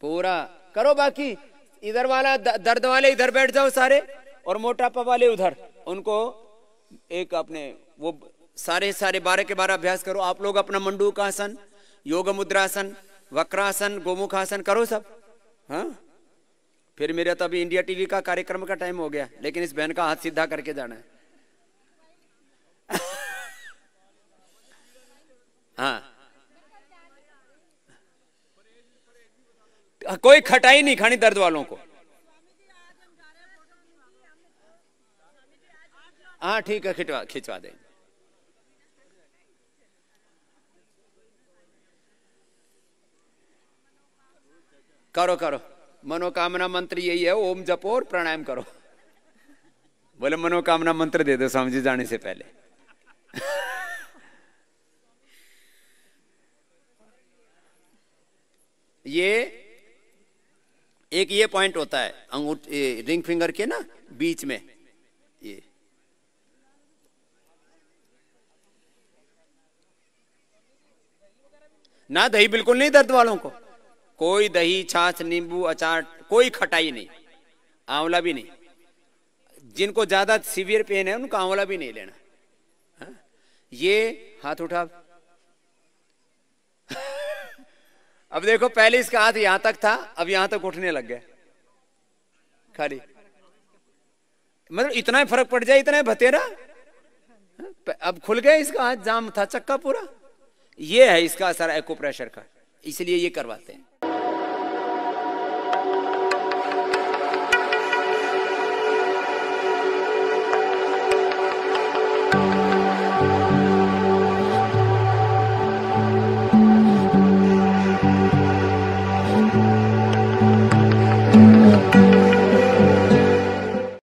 पूरा करो। बाकी इधर वाला दर्द वाले इधर बैठ जाओ सारे, और मोटापा वाले उधर, उनको एक अपने वो सारे 12 के 12 अभ्यास करो। आप लोग अपना मंडूकासन, योग मुद्रासन, वक्रासन, गोमुखासन करो सब, हाँ? फिर मेरा तो अभी इंडिया टीवी का कार्यक्रम का टाइम हो गया, लेकिन इस बहन का हाथ सीधा करके जाना है। हाँ कोई खटाई नहीं खानी दर्द वालों को। हाँ ठीक है, खिंचवा देंगे। करो करो, मनोकामना मंत्र यही है, ओम जपो और प्राणायाम करो। बोले मनोकामना मंत्र दे दो स्वामी जी जाने से पहले। ये पॉइंट होता है रिंग फिंगर के ना बीच में, ये ना दही बिल्कुल नहीं दर्द वालों को, कोई दही छाछ नींबू अचार कोई खटाई नहीं, आंवला भी नहीं। जिनको ज्यादा सीवियर पेन है उनको आंवला भी नहीं लेना। हा? ये हाथ उठा। अब देखो पहले इसका हाथ यहां तक था, अब यहां तक उठने लग गया खाली। मतलब इतना ही फर्क पड़ जाए, इतना ही भतेरा। अब खुल गया इसका हाथ, जाम था चक्का पूरा। ये है इसका असर एक्यूप्रेशर का, इसलिए ये करवाते हैं।